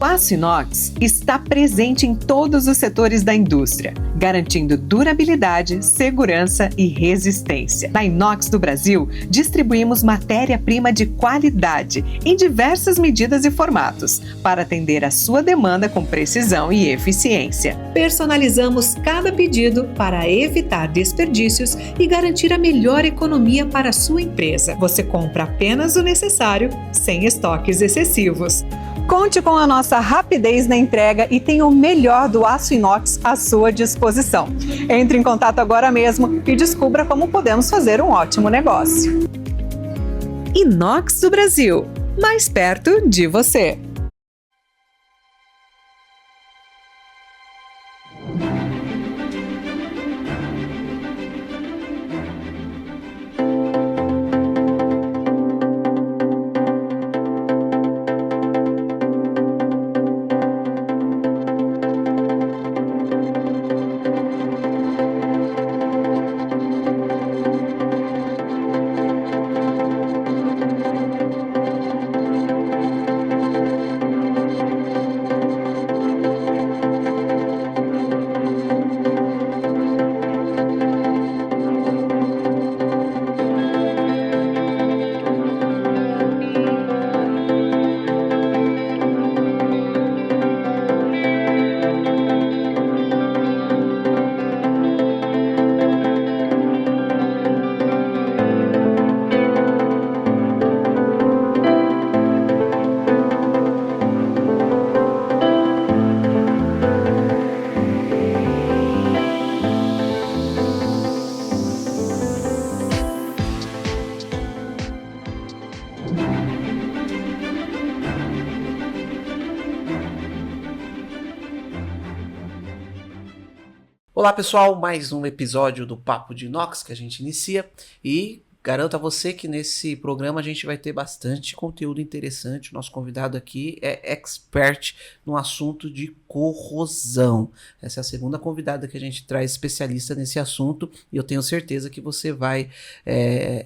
O aço inox está presente em todos os setores da indústria, garantindo durabilidade, segurança e resistência. Na Inox do Brasil, distribuímos matéria-prima de qualidade em diversas medidas e formatos, para atender a sua demanda com precisão e eficiência. Personalizamos cada pedido para evitar desperdícios e garantir a melhor economia para a sua empresa. Você compra apenas o necessário, sem estoques excessivos. Conte com a nossa rapidez na entrega e tenha o melhor do aço inox à sua disposição. Entre em contato agora mesmo e descubra como podemos fazer um ótimo negócio. Inox do Brasil, mais perto de você. Olá pessoal, mais um episódio do Papo de Inox que a gente inicia e garanto a você que nesse programa a gente vai ter bastante conteúdo interessante. O nosso convidado aqui é expert no assunto de corrosão. Essa é a segunda convidada que a gente traz especialista nesse assunto e eu tenho certeza que você vai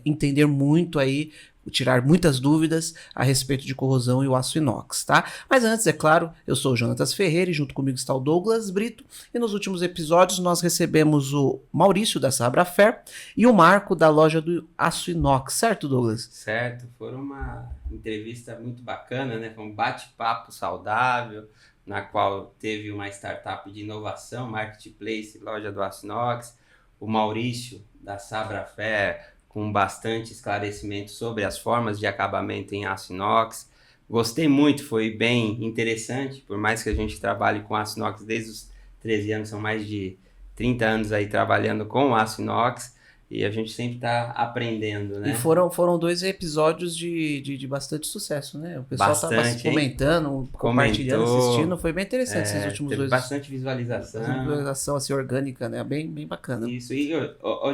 entender muito aí, tirar muitas dúvidas a respeito de corrosão e o aço inox, tá? Mas antes, é claro, eu sou o Jonatas Ferreira e junto comigo está o Douglas Brito e nos últimos episódios nós recebemos o Maurício da Sabrafer e o Marco da loja do aço inox, certo, Douglas? Certo, foi uma entrevista muito bacana, né? Foi um bate-papo saudável, na qual teve uma startup de inovação, Marketplace, loja do aço inox, o Maurício da Sabrafer, com bastante esclarecimento sobre as formas de acabamento em aço inox. Gostei muito, foi bem interessante, por mais que a gente trabalhe com aço inox desde os 13 anos, são mais de 30 anos aí trabalhando com aço inox, e a gente sempre está aprendendo, né? E foram dois episódios de bastante sucesso, né? O pessoal estava comentando, compartilhando, assistindo, foi bem interessante esses últimos teve dois. Bastante visualização. Visualização assim, orgânica, né? Bem bacana. Isso, e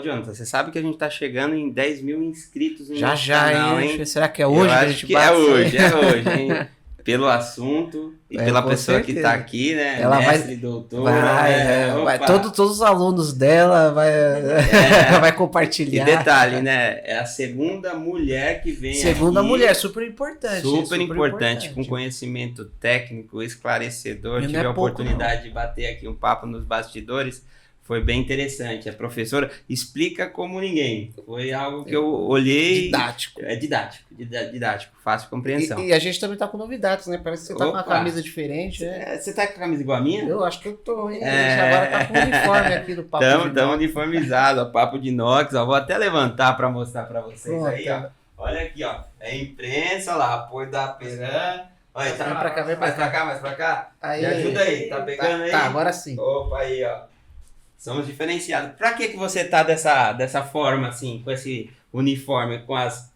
Jonathan, você sabe que a gente está chegando em 10 mil inscritos no nosso canal, hein? Será que é hoje? Eu acho que é hoje, hein? Pelo assunto e pela pessoa certeza. Que está aqui, né? Ela mestre, doutora. Vai, todos os alunos dela vai compartilhar. E detalhe, né? É a segunda mulher que vem Segunda aqui, mulher, super importante. Super importante, com conhecimento técnico, esclarecedor. Tive a oportunidade de bater aqui um papo nos bastidores. Foi bem interessante. A professora explica como ninguém. Foi algo que eu olhei... Didático. É didático, fácil compreensão. E a gente também tá com novidades, né? Parece que você tá com uma camisa diferente. Você tá com a camisa igual a minha? Eu acho que eu tô, hein? Agora tá com o uniforme aqui do Papo de Inox. Estamos uniformizados, ó, Papo de Inox. Ó, vou até levantar para mostrar para vocês. Pronto, aí, ó. Olha aqui, ó. É imprensa lá, apoio da Peran. Olha, tá, vem pra cá, mais pra cá. Aí, me ajuda aí, tá pegando aí? Tá, agora sim. Opa, aí, ó. Somos diferenciados. Pra que você tá dessa forma, assim, com esse uniforme, com as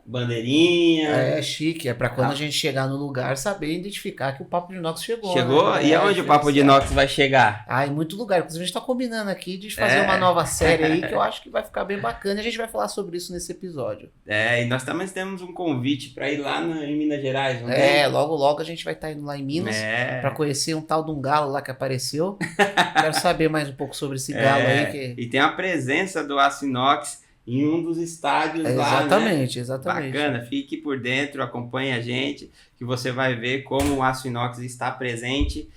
bandeirinhas? É chique, é pra quando a gente chegar no lugar saber identificar que o Papo de Inox chegou. Chegou? Né? E aonde o Papo de Inox vai chegar? Em muito lugar. Inclusive a gente tá combinando aqui de fazer uma nova série aí que eu acho que vai ficar bem bacana. A gente vai falar sobre isso nesse episódio. E nós também temos um convite pra ir lá em Minas Gerais, não logo a gente vai estar indo lá em Minas pra conhecer um tal de um galo lá que apareceu. Quero saber mais um pouco sobre esse galo aí. E tem a presença do aço inox em um dos estádios lá, Exatamente, né? exatamente. Bacana, fique por dentro, acompanhe a gente, que você vai ver como o aço inox está presente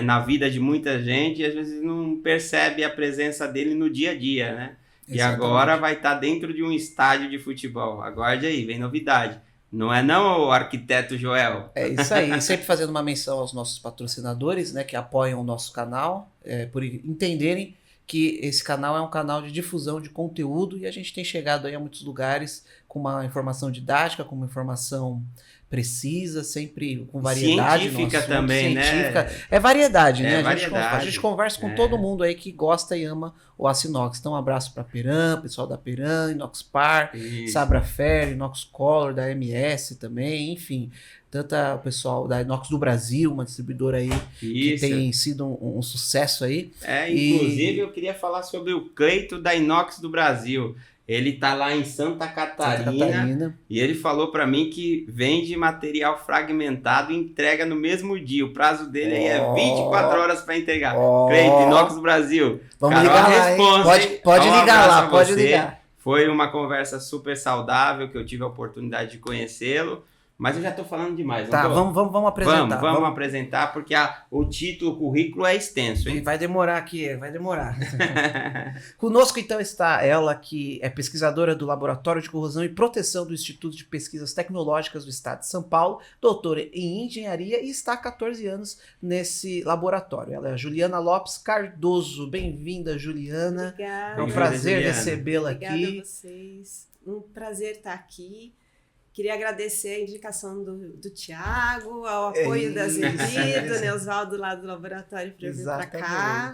na vida de muita gente e às vezes não percebe a presença dele no dia a dia, né? E Exatamente. agora vai estar dentro de um estádio de futebol. Aguarde aí, vem novidade. Não é não, o arquiteto Joel? É isso aí, e sempre fazendo uma menção aos nossos patrocinadores, né, que apoiam o nosso canal, por entenderem que esse canal é um canal de difusão de conteúdo e a gente tem chegado aí a muitos lugares com uma informação didática, com uma informação precisa, sempre com variedade. Científica também, científica, né? É variedade, né? Variedade. A gente conversa com todo mundo aí que gosta e ama o aço inox. Então, um abraço para a Peram, pessoal da Peram, Inox Par, Sabra Ferro, Inox Color, da MS também, enfim. Tanto o pessoal da Inox do Brasil, uma distribuidora aí que tem sido um sucesso aí. Inclusive eu queria falar sobre o Cleito da Inox do Brasil. Ele tá lá em Santa Catarina. E ele falou para mim que vende material fragmentado e entrega no mesmo dia. O prazo dele aí é 24 horas para entregar. Cleito, Inox do Brasil. Vamos ligar lá, responsa, pode ligar lá, pode ligar. Foi uma conversa super saudável que eu tive a oportunidade de conhecê-lo. Mas eu já estou falando demais. Tá, vamos apresentar. Vamos apresentar, porque o título, o currículo é extenso. Hein? Vai demorar aqui, vai demorar. Conosco, então, está ela, que é pesquisadora do Laboratório de Corrosão e Proteção do Instituto de Pesquisas Tecnológicas do Estado de São Paulo, doutora em Engenharia e está há 14 anos nesse laboratório. Ela é a Juliana Lopes Cardoso. Bem-vinda, Juliana. Obrigada. É um prazer recebê-la aqui. Obrigada a vocês. Um prazer estar aqui. Queria agradecer a indicação do Tiago, ao apoio da Zebi, do Neusvaldo lá do laboratório para vir para cá.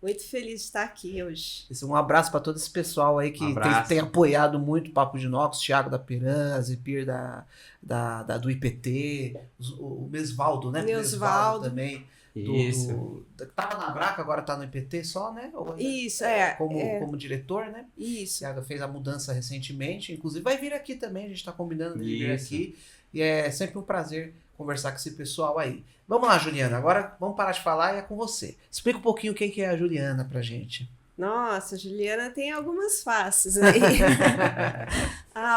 Muito feliz de estar aqui hoje. Um abraço para todo esse pessoal aí que tem apoiado muito o Papo de Inox, Tiago da Peram, a Zepir do IPT, o Mesvaldo, né? Neusvaldo também. Isso. Tava na Abraca, agora tá no IPT só, né? Isso, como diretor, né? Isso. Tiago fez a mudança recentemente, inclusive vai vir aqui também, a gente tá combinando de vir aqui. E é sempre um prazer conversar com esse pessoal aí. Vamos lá, Juliana, agora vamos parar de falar e é com você. Explica um pouquinho quem que é a Juliana pra gente. Nossa, a Juliana tem algumas faces aí.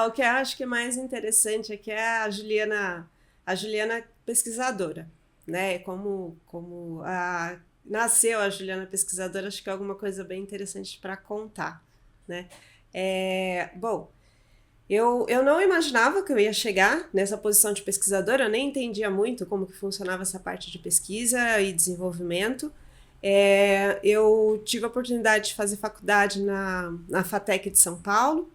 O que eu acho que é mais interessante é que é a Juliana pesquisadora. Né? Como nasceu a Juliana pesquisadora, acho que é alguma coisa bem interessante para contar, né? Bom, eu não imaginava que eu ia chegar nessa posição de pesquisadora, eu nem entendia muito como que funcionava essa parte de pesquisa e desenvolvimento. Eu tive a oportunidade de fazer faculdade na FATEC de São Paulo,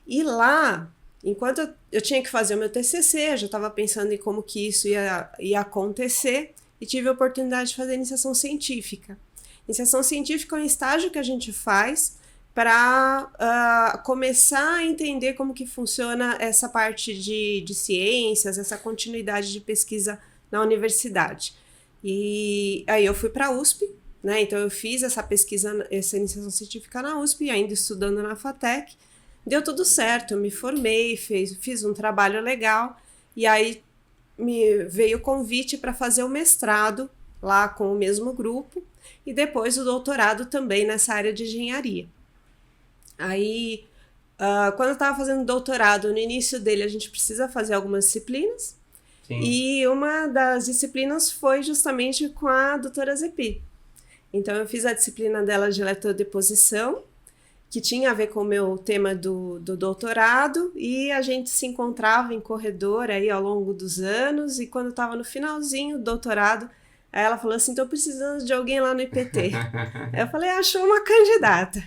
e lá, enquanto eu tinha que fazer o meu TCC, eu já estava pensando em como que isso ia acontecer e tive a oportunidade de fazer iniciação científica. Iniciação científica é um estágio que a gente faz para começar a entender como que funciona essa parte de ciências, essa continuidade de pesquisa na universidade. E aí eu fui para a USP, né? Então eu fiz essa pesquisa, essa iniciação científica na USP, ainda estudando na FATEC. Deu tudo certo, eu me formei, fiz um trabalho legal, e aí me veio o convite para fazer o mestrado lá com o mesmo grupo, e depois o doutorado também nessa área de engenharia. Aí, quando eu estava fazendo doutorado, no início dele a gente precisa fazer algumas disciplinas, Sim. E uma das disciplinas foi justamente com a doutora Zepi. Então eu fiz a disciplina dela de eletrodeposição, que tinha a ver com o meu tema do doutorado, e a gente se encontrava em corredor aí ao longo dos anos, e quando estava no finalzinho do doutorado, aí ela falou assim, estou precisando de alguém lá no IPT. Aí eu falei, achou uma candidata,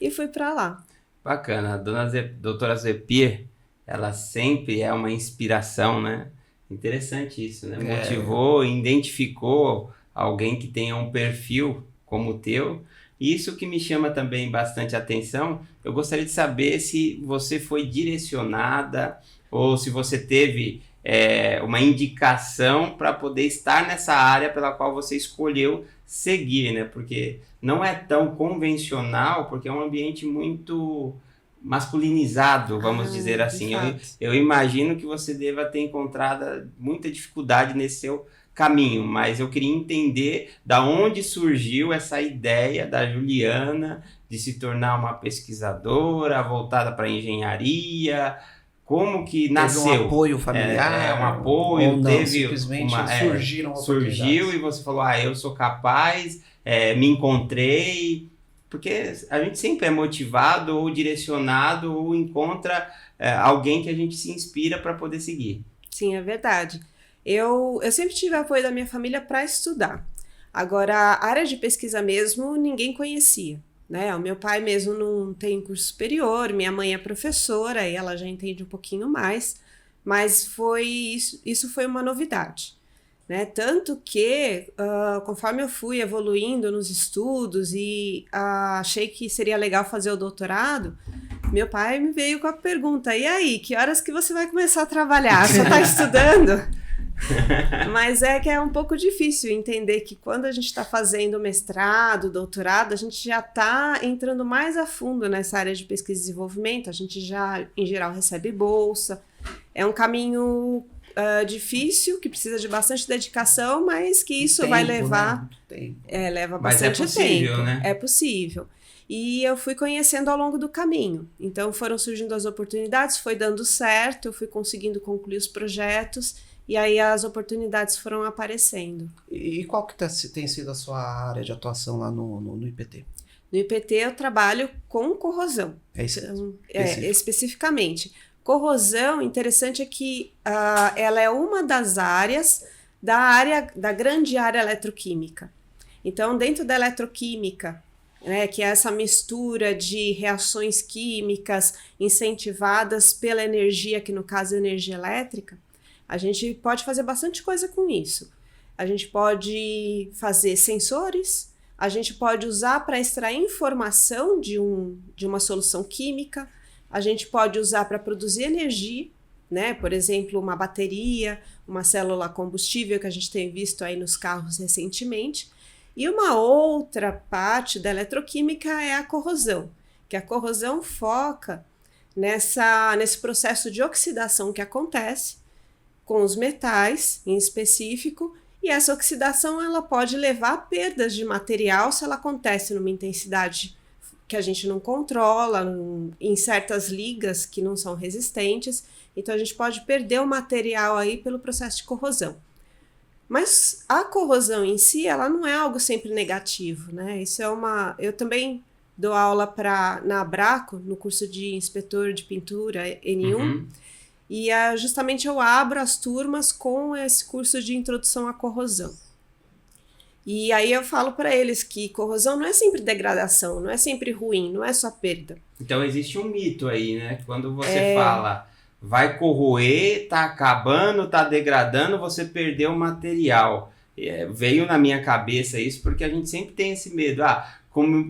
e fui para lá. Bacana, a doutora Zepir, ela sempre é uma inspiração, né? Interessante isso, né? Motivou, identificou alguém que tenha um perfil como o teu. Isso que me chama também bastante atenção. Eu gostaria de saber se você foi direcionada ou se você teve uma indicação para poder estar nessa área pela qual você escolheu seguir, né? Porque não é tão convencional, porque é um ambiente muito masculinizado, vamos dizer assim. Eu imagino que você deva ter encontrado muita dificuldade nesse seu caminho, mas eu queria entender da onde surgiu essa ideia da Juliana de se tornar uma pesquisadora voltada para engenharia. Como que nasceu? Teve um apoio familiar? Um apoio, ou não, teve simplesmente surgiram surgiu e você falou, eu sou capaz, me encontrei, porque a gente sempre é motivado ou direcionado ou encontra alguém que a gente se inspira para poder seguir. Sim, é verdade. Eu sempre tive apoio da minha família para estudar. Agora, a área de pesquisa mesmo, ninguém conhecia, né? O meu pai mesmo não tem curso superior, minha mãe é professora e ela já entende um pouquinho mais, mas isso foi uma novidade, né? Tanto que, conforme eu fui evoluindo nos estudos e achei que seria legal fazer o doutorado, meu pai me veio com a pergunta, e aí, que horas que você vai começar a trabalhar? Você está estudando? Mas que é um pouco difícil entender que quando a gente está fazendo mestrado, doutorado, a gente já está entrando mais a fundo nessa área de pesquisa e desenvolvimento, a gente já, em geral, recebe bolsa. É um caminho difícil, que precisa de bastante dedicação, mas que isso vai levar... Muito tempo. Leva Mas bastante é possível, tempo. né? É possível. E eu fui conhecendo ao longo do caminho. Então foram surgindo as oportunidades, foi dando certo, eu fui conseguindo concluir os projetos, e aí as oportunidades foram aparecendo. E qual que tem sido a sua área de atuação lá no IPT? No IPT eu trabalho com corrosão. É isso mesmo? Especificamente. Corrosão, interessante é que ela é uma das áreas da grande área eletroquímica. Então, dentro da eletroquímica, né, que é essa mistura de reações químicas incentivadas pela energia, que no caso é energia elétrica, a gente pode fazer bastante coisa com isso. A gente pode fazer sensores, a gente pode usar para extrair informação de uma solução química, a gente pode usar para produzir energia, né? Por exemplo, uma bateria, uma célula combustível que a gente tem visto aí nos carros recentemente. E uma outra parte da eletroquímica é a corrosão, que a corrosão foca nesse processo de oxidação que acontece com os metais em específico, e essa oxidação ela pode levar a perdas de material se ela acontece numa intensidade que a gente não controla, em certas ligas que não são resistentes, então a gente pode perder o material aí pelo processo de corrosão. Mas a corrosão em si, ela não é algo sempre negativo, né? Isso eu também dou aula na Abraco, no curso de inspetor de pintura N1, Uhum. e justamente eu abro as turmas com esse curso de introdução à corrosão. E aí eu falo para eles que corrosão não é sempre degradação, não é sempre ruim, não é só perda. Então existe um mito aí, né? Quando você fala vai corroer, tá acabando, tá degradando, você perdeu o material. Veio na minha cabeça isso porque a gente sempre tem esse medo.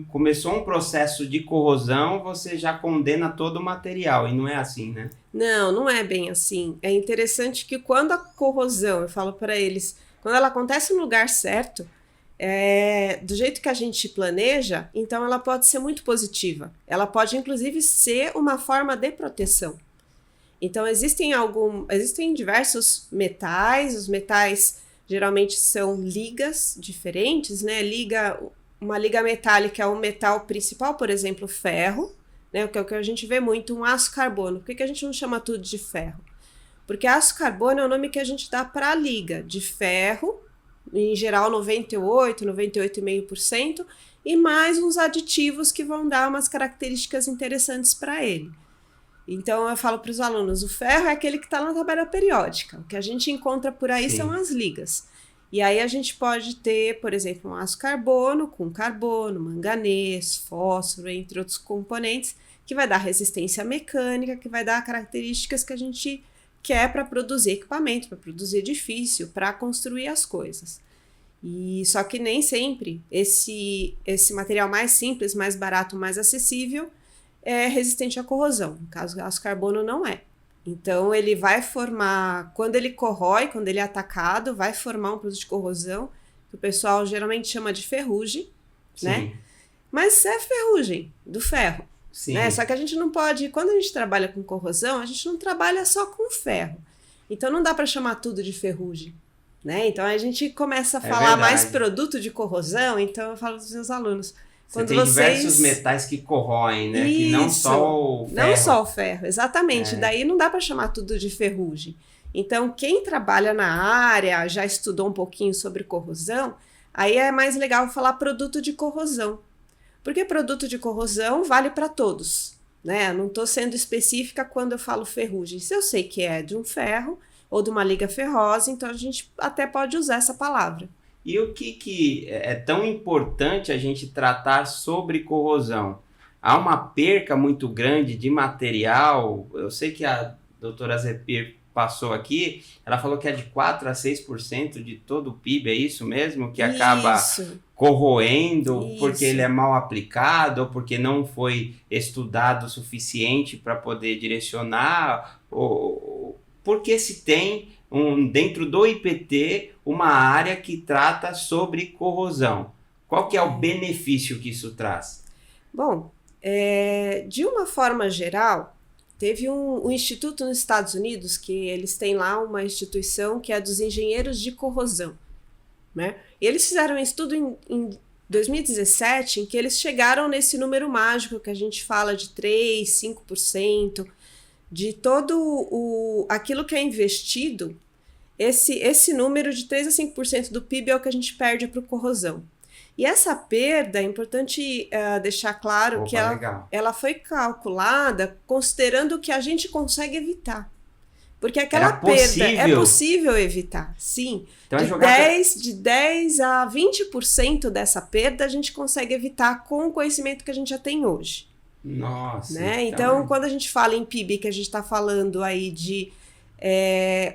Começou um processo de corrosão, você já condena todo o material, e não é assim, né? Não é bem assim. É interessante que quando a corrosão, eu falo para eles, quando ela acontece no lugar certo, do jeito que a gente planeja, então ela pode ser muito positiva. Ela pode, inclusive, ser uma forma de proteção. Então, existem diversos metais, os metais geralmente são ligas diferentes, né? Uma liga metálica é o metal principal, por exemplo, ferro, né? Que é o que a gente vê muito, um aço carbono. Por que a gente não chama tudo de ferro? Porque aço carbono é o nome que a gente dá para a liga de ferro, em geral 98,5%, e mais uns aditivos que vão dar umas características interessantes para ele. Então eu falo para os alunos, o ferro é aquele que está na tabela periódica, o que a gente encontra por aí Sim. São as ligas. E aí a gente pode ter, por exemplo, um aço carbono com carbono, manganês, fósforo, entre outros componentes, que vai dar resistência mecânica, que vai dar características que a gente quer para produzir equipamento, para produzir edifício, para construir as coisas. E só que nem sempre esse material mais simples, mais barato, mais acessível é resistente à corrosão. No caso, o aço carbono não é. Então, ele vai formar, quando ele corrói, quando ele é atacado, vai formar um produto de corrosão, que o pessoal geralmente chama de ferrugem, Sim. né? Mas é ferrugem do ferro. Sim. Né? Só que a gente não pode, quando a gente trabalha com corrosão, a gente não trabalha só com ferro. Então, não dá para chamar tudo de ferrugem. né? Então a gente começa a falar verdade. mais produto de corrosão, então eu falo dos meus alunos. Você tem diversos metais que corroem, né? Isso. Que não só o ferro. Não só o ferro, exatamente. Daí não dá para chamar tudo de ferrugem. Então, quem trabalha na área, já estudou um pouquinho sobre corrosão, aí é mais legal falar produto de corrosão. Porque produto de corrosão vale para todos, né? Não estou sendo específica quando eu falo ferrugem. Se eu sei que é de um ferro ou de uma liga ferrosa, então a gente até pode usar essa palavra. E o que é tão importante a gente tratar sobre corrosão? Há uma perca muito grande de material. Eu sei que a doutora Zepir passou aqui, ela falou que é de 4 a 6% de todo o PIB, é isso mesmo? Que acaba corroendo porque ele é mal aplicado ou porque não foi estudado o suficiente para poder direcionar, ou porque se tem dentro do IPT uma área que trata sobre corrosão. Qual que é o benefício que isso traz? Bom, de uma forma geral, teve um instituto nos Estados Unidos que eles têm lá uma instituição que é dos engenheiros de corrosão, né? E eles fizeram um estudo em 2017 em que eles chegaram nesse número mágico que a gente fala de 3, 5% de todo aquilo que é investido. Esse número de 3 a 5% do PIB é o que a gente perde para o corrosão. E essa perda, é importante deixar claro que ela foi calculada considerando o que a gente consegue evitar. Porque aquela perda é possível evitar, sim. Então, de 10 a 20% dessa perda a gente consegue evitar com o conhecimento que a gente já tem hoje. Nossa. Né? Então, quando a gente fala em PIB, que a gente está falando aí de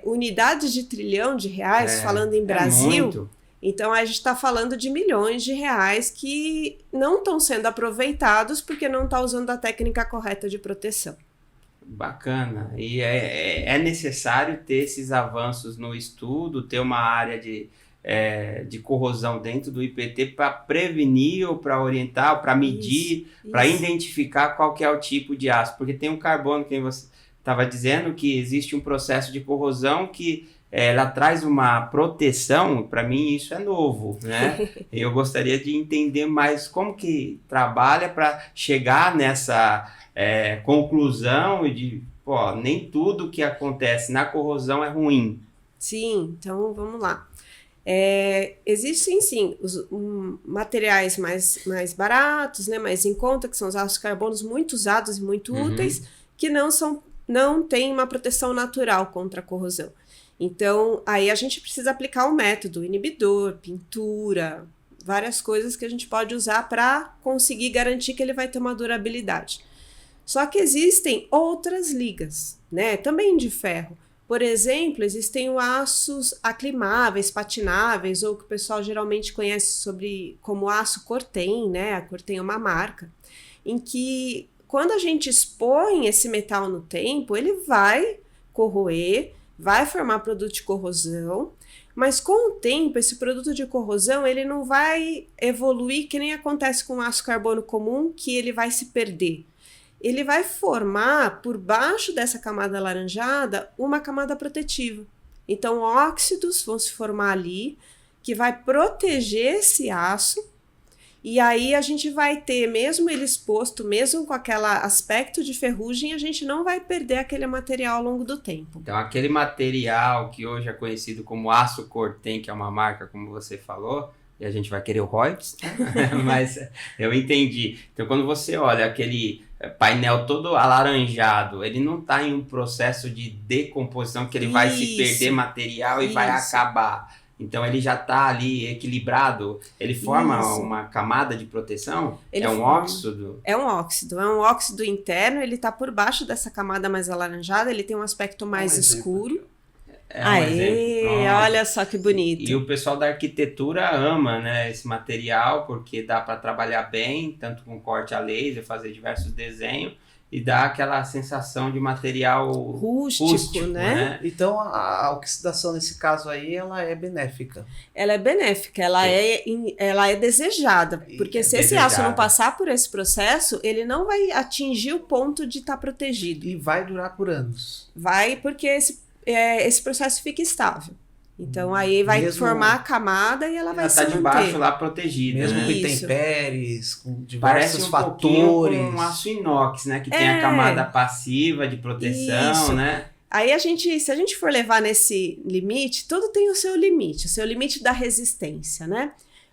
unidades de trilhão de reais, falando em Brasil, muito. Então a gente está falando de milhões de reais que não estão sendo aproveitados porque não está usando a técnica correta de proteção. Bacana. E é necessário ter esses avanços no estudo, ter uma área de corrosão dentro do IPT para prevenir ou para orientar, ou para medir, para identificar qual que é o tipo de aço. Porque tem um carbono, que você estava dizendo, que existe um processo de corrosão que ela traz uma proteção. Para mim isso é novo, né? Eu gostaria de entender mais como que trabalha para chegar nessa conclusão e de, nem tudo que acontece na corrosão é ruim. Sim, então vamos lá. Existem sim os materiais mais baratos, né, mais em conta, que são os ácidos carbonos muito usados e muito úteis, que não têm uma proteção natural contra a corrosão. Então, aí a gente precisa aplicar um método, inibidor, pintura, várias coisas que a gente pode usar para conseguir garantir que ele vai ter uma durabilidade. Só que existem outras ligas, né, também de ferro. Por exemplo, existem aços aclimáveis, patináveis, ou que o pessoal geralmente conhece como aço Cortem, né? A Cortem é uma marca, em que quando a gente expõe esse metal no tempo, ele vai corroer, vai formar produto de corrosão, mas com o tempo esse produto de corrosão ele não vai evoluir que nem acontece com o aço carbono comum, que ele vai se perder. Ele vai formar, por baixo dessa camada alaranjada, uma camada protetiva. Então, óxidos vão se formar ali, que vai proteger esse aço, e aí a gente vai ter, mesmo ele exposto, mesmo com aquele aspecto de ferrugem, a gente não vai perder aquele material ao longo do tempo. Então, aquele material que hoje é conhecido como aço Cortem, que é uma marca, como você falou, e a gente vai querer o royalties, mas eu entendi. Então, quando você olha aquele painel todo alaranjado, ele não está em um processo de decomposição que ele vai se perder material e vai acabar. Então ele já está ali equilibrado, ele forma uma camada de proteção? Óxido? É um óxido interno, ele está por baixo dessa camada mais alaranjada, ele tem um aspecto mais escuro. Olha só que bonito. E o pessoal da arquitetura ama, né, esse material, porque dá para trabalhar bem, tanto com corte a laser, fazer diversos desenhos, e dá aquela sensação de material rústico, né? Então a oxidação nesse caso aí, ela é benéfica. Ela é benéfica, ela é desejada, porque se esse aço não passar por esse processo, ele não vai atingir o ponto de estar protegido. E vai durar por anos. Vai, porque esse processo fica estável. Então aí vai Mesmo- formar a camada e ela vai Ela se tá manter. debaixo lá protegida, Mesmo né? com Isso. intempéries, com Parece diversos um pouquinho fatores. com um aço inox, né? Que tem a É. camada passiva de proteção, Isso. né? Aí se a gente for levar nesse limite, tudo tem o seu limite da resistência, né?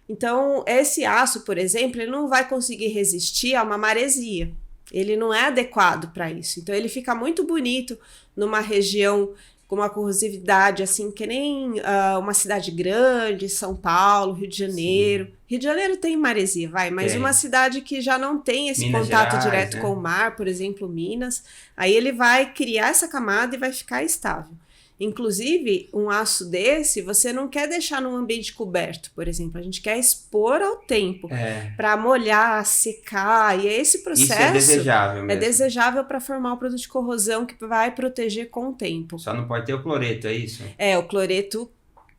Então, esse aço, por exemplo, ele não vai conseguir resistir a uma maresia. Ele não é adequado para isso. Então, ele fica muito bonito numa região com uma corrosividade, assim, que nem uma cidade grande, São Paulo, Rio de Janeiro. Sim. Rio de Janeiro tem maresia, mas Tem. uma cidade que já não tem esse Minas contato Gerais, direto né? com o mar, por exemplo, Minas, aí ele vai criar essa camada e vai ficar estável. Inclusive, um aço desse, você não quer deixar num ambiente coberto, por exemplo. A gente quer expor ao tempo, para molhar, secar, e esse processo Isso é desejável mesmo. é desejável para formar o produto de corrosão que vai proteger com o tempo. Só não pode ter o cloreto, é isso? O cloreto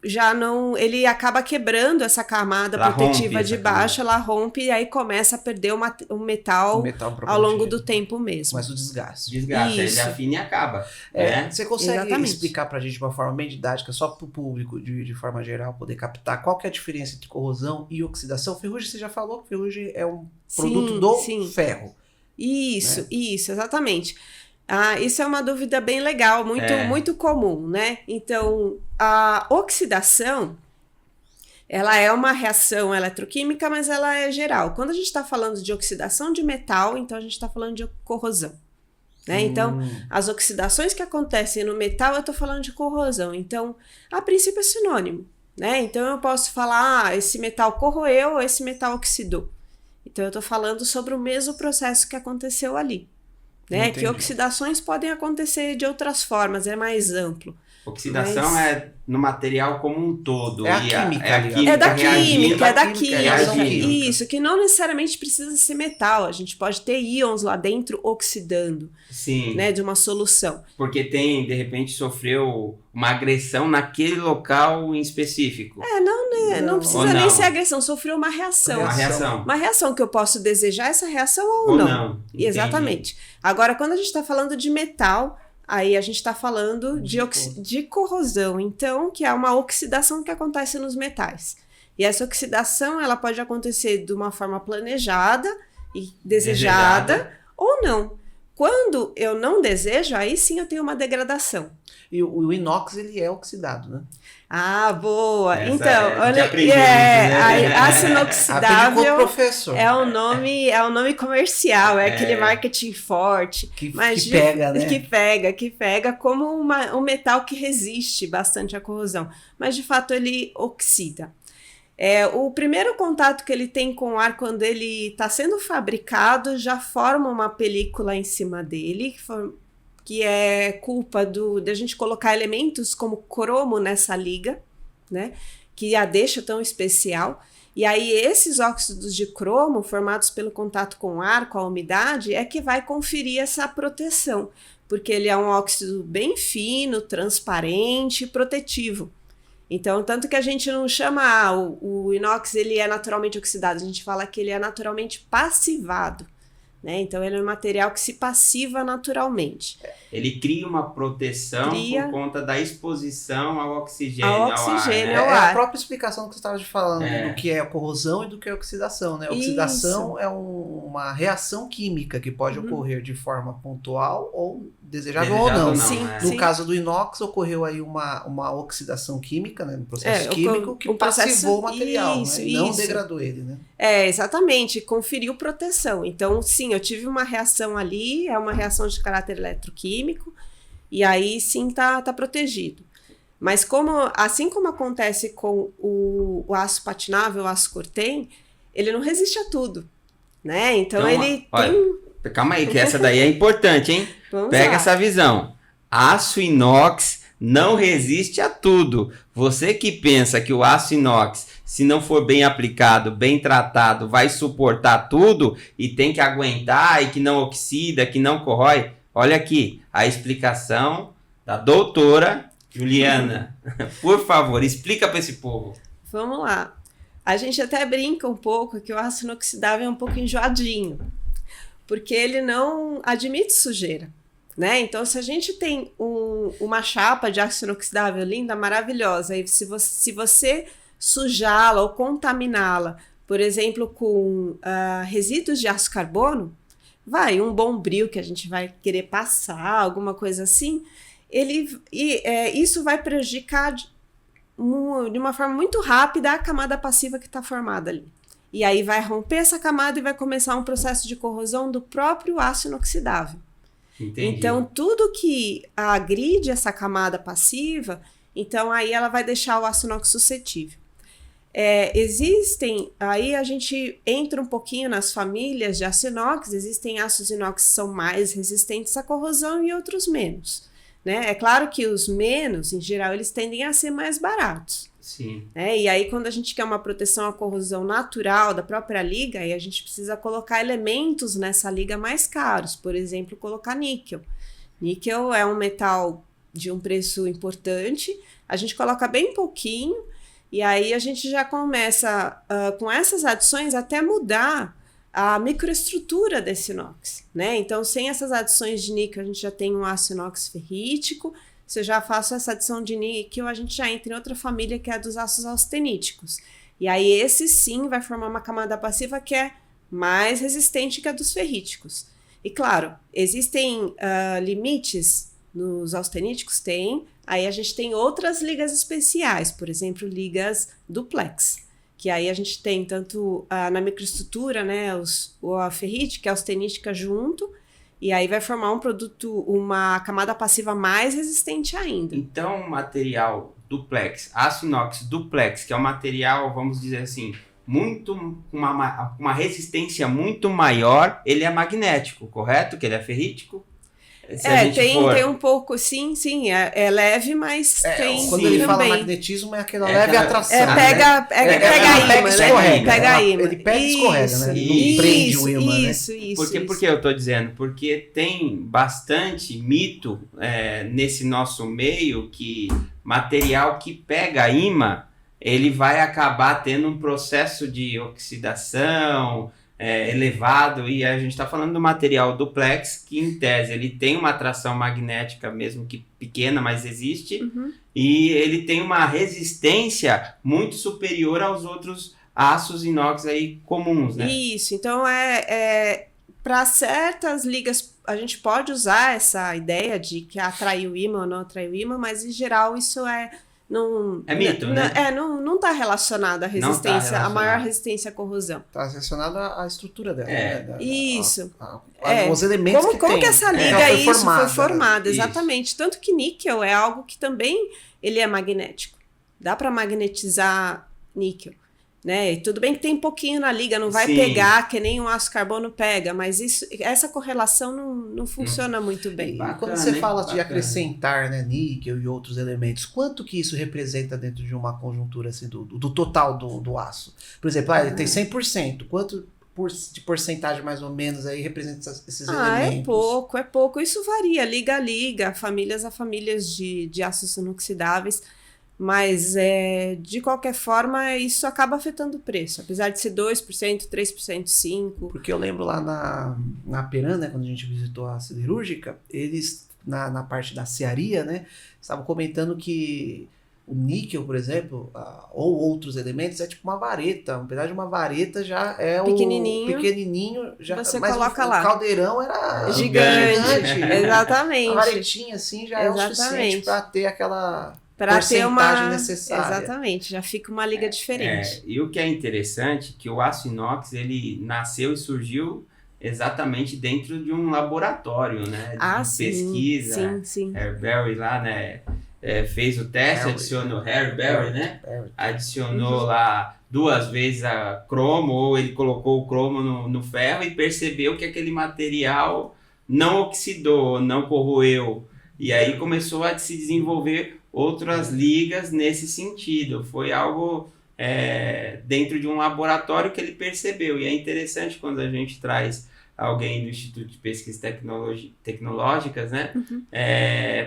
já não, ele acaba quebrando essa camada Ela protetiva rompe de essa baixo, ela rompe e aí começa a perder o metal, O metal ao propriamente longo do dito. tempo mesmo. Mas o desgaste. Desgasta, Isso. ele afina e acaba. né? Você consegue Exatamente. explicar pra gente de uma forma bem didática, só pro público, de forma geral, poder captar, qual que é a diferença entre corrosão e oxidação? Ferrugem, você já falou que ferrugem é um produto do sim. ferro. Isso, né? isso, exatamente. Isso é uma dúvida bem legal, muito comum, né? Então, a oxidação, ela é uma reação eletroquímica, mas ela é geral. Quando a gente está falando de oxidação de metal, então a gente está falando de corrosão. Né? Então, as oxidações que acontecem no metal, eu estou falando de corrosão. Então, a princípio é sinônimo. Né? Então, eu posso falar, esse metal corroeu ou esse metal oxidou. Então, eu estou falando sobre o mesmo processo que aconteceu ali. Né? Entendi. Que oxidações podem acontecer de outras formas, é mais amplo. Oxidação Mas- é no material como um todo. É a e química é a ali, ó. química É da reagindo. química, é da reagindo. química. Isso, que não necessariamente precisa ser metal. A gente pode ter íons lá dentro oxidando, Sim, né, de uma solução. porque de repente, sofreu uma agressão naquele local em específico. Não precisa Ou nem não. ser agressão, sofreu uma reação. Uma reação. Uma reação que eu posso desejar essa reação ou não. Entendi. Exatamente. Agora, quando a gente está falando de metal, aí a gente está falando de corrosão, então, que é uma oxidação que acontece nos metais. E essa oxidação, ela pode acontecer de uma forma planejada e desejada ou não. Quando eu não desejo, aí sim eu tenho uma degradação. E o inox, ele é oxidado, né? Ah, boa! Essa Então, a gente olha, aprendeu isso, né? Aprendi aço com o inoxidável professor. é um nome comercial, é aquele marketing forte. Que Mas pega, né? Que pega como um metal que resiste bastante à corrosão. Mas, de fato, ele oxida. O primeiro contato que ele tem com o ar, quando ele está sendo fabricado, já forma uma película em cima dele, que é culpa de a gente colocar elementos como cromo nessa liga, né? Que a deixa tão especial. E aí, esses óxidos de cromo, formados pelo contato com o ar, com a umidade, é que vai conferir essa proteção, porque ele é um óxido bem fino, transparente e protetivo. Então, tanto que a gente não chama o inox, ele é naturalmente oxidado, a gente fala que ele é naturalmente passivado. Né? Então, ele é um material que se passiva naturalmente. Ele cria uma proteção por conta da exposição ao oxigênio, Ao ao oxigênio, ar, ao né? É ar. a própria explicação que você estava falando do que é a corrosão e do que é a oxidação, né? Oxidação é uma reação química que pode ocorrer de forma pontual ou desejável ou não. Sim, No caso do inox, ocorreu aí uma oxidação química, né? Um processo químico que passivou o material, né? E não degradou ele, né? Exatamente, conferiu proteção. Então, sim, eu tive uma reação ali, é uma reação de caráter eletroquímico, e aí sim tá protegido. Mas assim como acontece com o aço patinável, o aço cortem, ele não resiste a tudo, né? Então ele tem... Calma aí, que essa daí é importante, hein? Pega essa visão. Aço inox não resiste a tudo. Você que pensa que o aço inox, se não for bem aplicado, bem tratado, vai suportar tudo e tem que aguentar e que não oxida, que não corrói, olha aqui a explicação da doutora Juliana. Por favor, explica para esse povo. Vamos lá. A gente até brinca um pouco que o aço inoxidável é um pouco enjoadinho, porque ele não admite sujeira. né? Então, se a gente tem uma chapa de aço inoxidável linda, maravilhosa, e se você sujá-la ou contaminá-la, por exemplo, com resíduos de aço carbono, um bombril que a gente vai querer passar, alguma coisa assim, isso vai prejudicar de uma forma muito rápida a camada passiva que está formada ali. E aí vai romper essa camada e vai começar um processo de corrosão do próprio aço inoxidável. Entendi. Então, tudo que agride essa camada passiva, então aí ela vai deixar o aço inox suscetível. Aí a gente entra um pouquinho nas famílias de aço inox, existem aços inox que são mais resistentes à corrosão e outros menos, né? É claro que os menos, em geral, eles tendem a ser mais baratos. Sim. E aí, quando a gente quer uma proteção à corrosão natural da própria liga, aí a gente precisa colocar elementos nessa liga mais caros, por exemplo, colocar níquel. Níquel é um metal de um preço importante, a gente coloca bem pouquinho, e aí a gente já começa, com essas adições, até mudar a microestrutura desse inox, né? Então, sem essas adições de níquel, a gente já tem um aço inox ferrítico. Se eu já faço essa adição de níquel, a gente já entra em outra família que é a dos aços austeníticos. E aí esse sim vai formar uma camada passiva que é mais resistente que a dos ferríticos. E claro, existem limites nos austeníticos? Tem. Aí a gente tem outras ligas especiais, por exemplo, ligas duplex. Que aí a gente tem tanto na microestrutura, né, a ferrítica e a austenítica junto, e aí vai formar um produto, uma camada passiva mais resistente ainda. Então, o material duplex, aço inox duplex, que é um material, vamos dizer assim, uma resistência muito maior, ele é magnético, correto? Que ele é ferrítico? Tem um pouco, sim, é leve, mas tem quando ele também. fala magnetismo, é aquela leve atração. Pega ímã. Ele pega e escorrega, né? Ele não prende o ímã, né? Por que eu tô dizendo? Porque tem bastante mito nesse nosso meio que material que pega ímã, ele vai acabar tendo um processo de oxidação elevado, e a gente está falando do material duplex, que em tese ele tem uma atração magnética, mesmo que pequena, mas existe, e ele tem uma resistência muito superior aos outros aços inox aí comuns, né? Isso, então para certas ligas a gente pode usar essa ideia de que atraiu ímã ou não atraiu ímã, mas em geral isso não, é mito, né? Não está relacionado à resistência, a maior resistência à corrosão. Está relacionado à estrutura dela. Né? Isso. Os elementos como que essa liga foi formada, né? Exatamente. Isso. Tanto que níquel é algo que também ele é magnético. Dá para magnetizar níquel. Né? E tudo bem que tem pouquinho na liga, não vai pegar que nem um aço carbono pega, mas essa correlação não funciona muito bem. Quando você fala de acrescentar, né, níquel e outros elementos, quanto que isso representa dentro de uma conjuntura assim, do total do aço? Por exemplo, ele tem 100%, quanto de porcentagem mais ou menos aí representa esses elementos? É pouco. Isso varia, liga a liga, famílias a famílias de aços inoxidáveis. Mas, de qualquer forma, isso acaba afetando o preço. Apesar de ser 2%, 3%, 5%. Porque eu lembro lá na Peran, né, quando a gente visitou a siderúrgica, eles, na parte da cearia, né, estavam comentando que o níquel, por exemplo, ou outros elementos, é tipo uma vareta. Um pedaço de uma vareta já é pequenininho. Você mas coloca o lá. caldeirão era gigante. Exatamente. A varetinha assim já é o suficiente para ter aquela... Para ter uma necessária. Exatamente, já fica uma liga diferente. E o que é interessante é que o aço inox ele nasceu e surgiu exatamente dentro de um laboratório, né? De pesquisa. Sim. Harry Berry lá, né? Fez o teste, adicionou Harry Berry, né? Adicionou lá 2 vezes a cromo, ou ele colocou o cromo no ferro e percebeu que aquele material não oxidou, não corroeu. E aí começou a se desenvolver outras ligas nesse sentido. Foi algo dentro de um laboratório que ele percebeu. E é interessante quando a gente traz alguém do Instituto de Pesquisas Tecnológicas, né?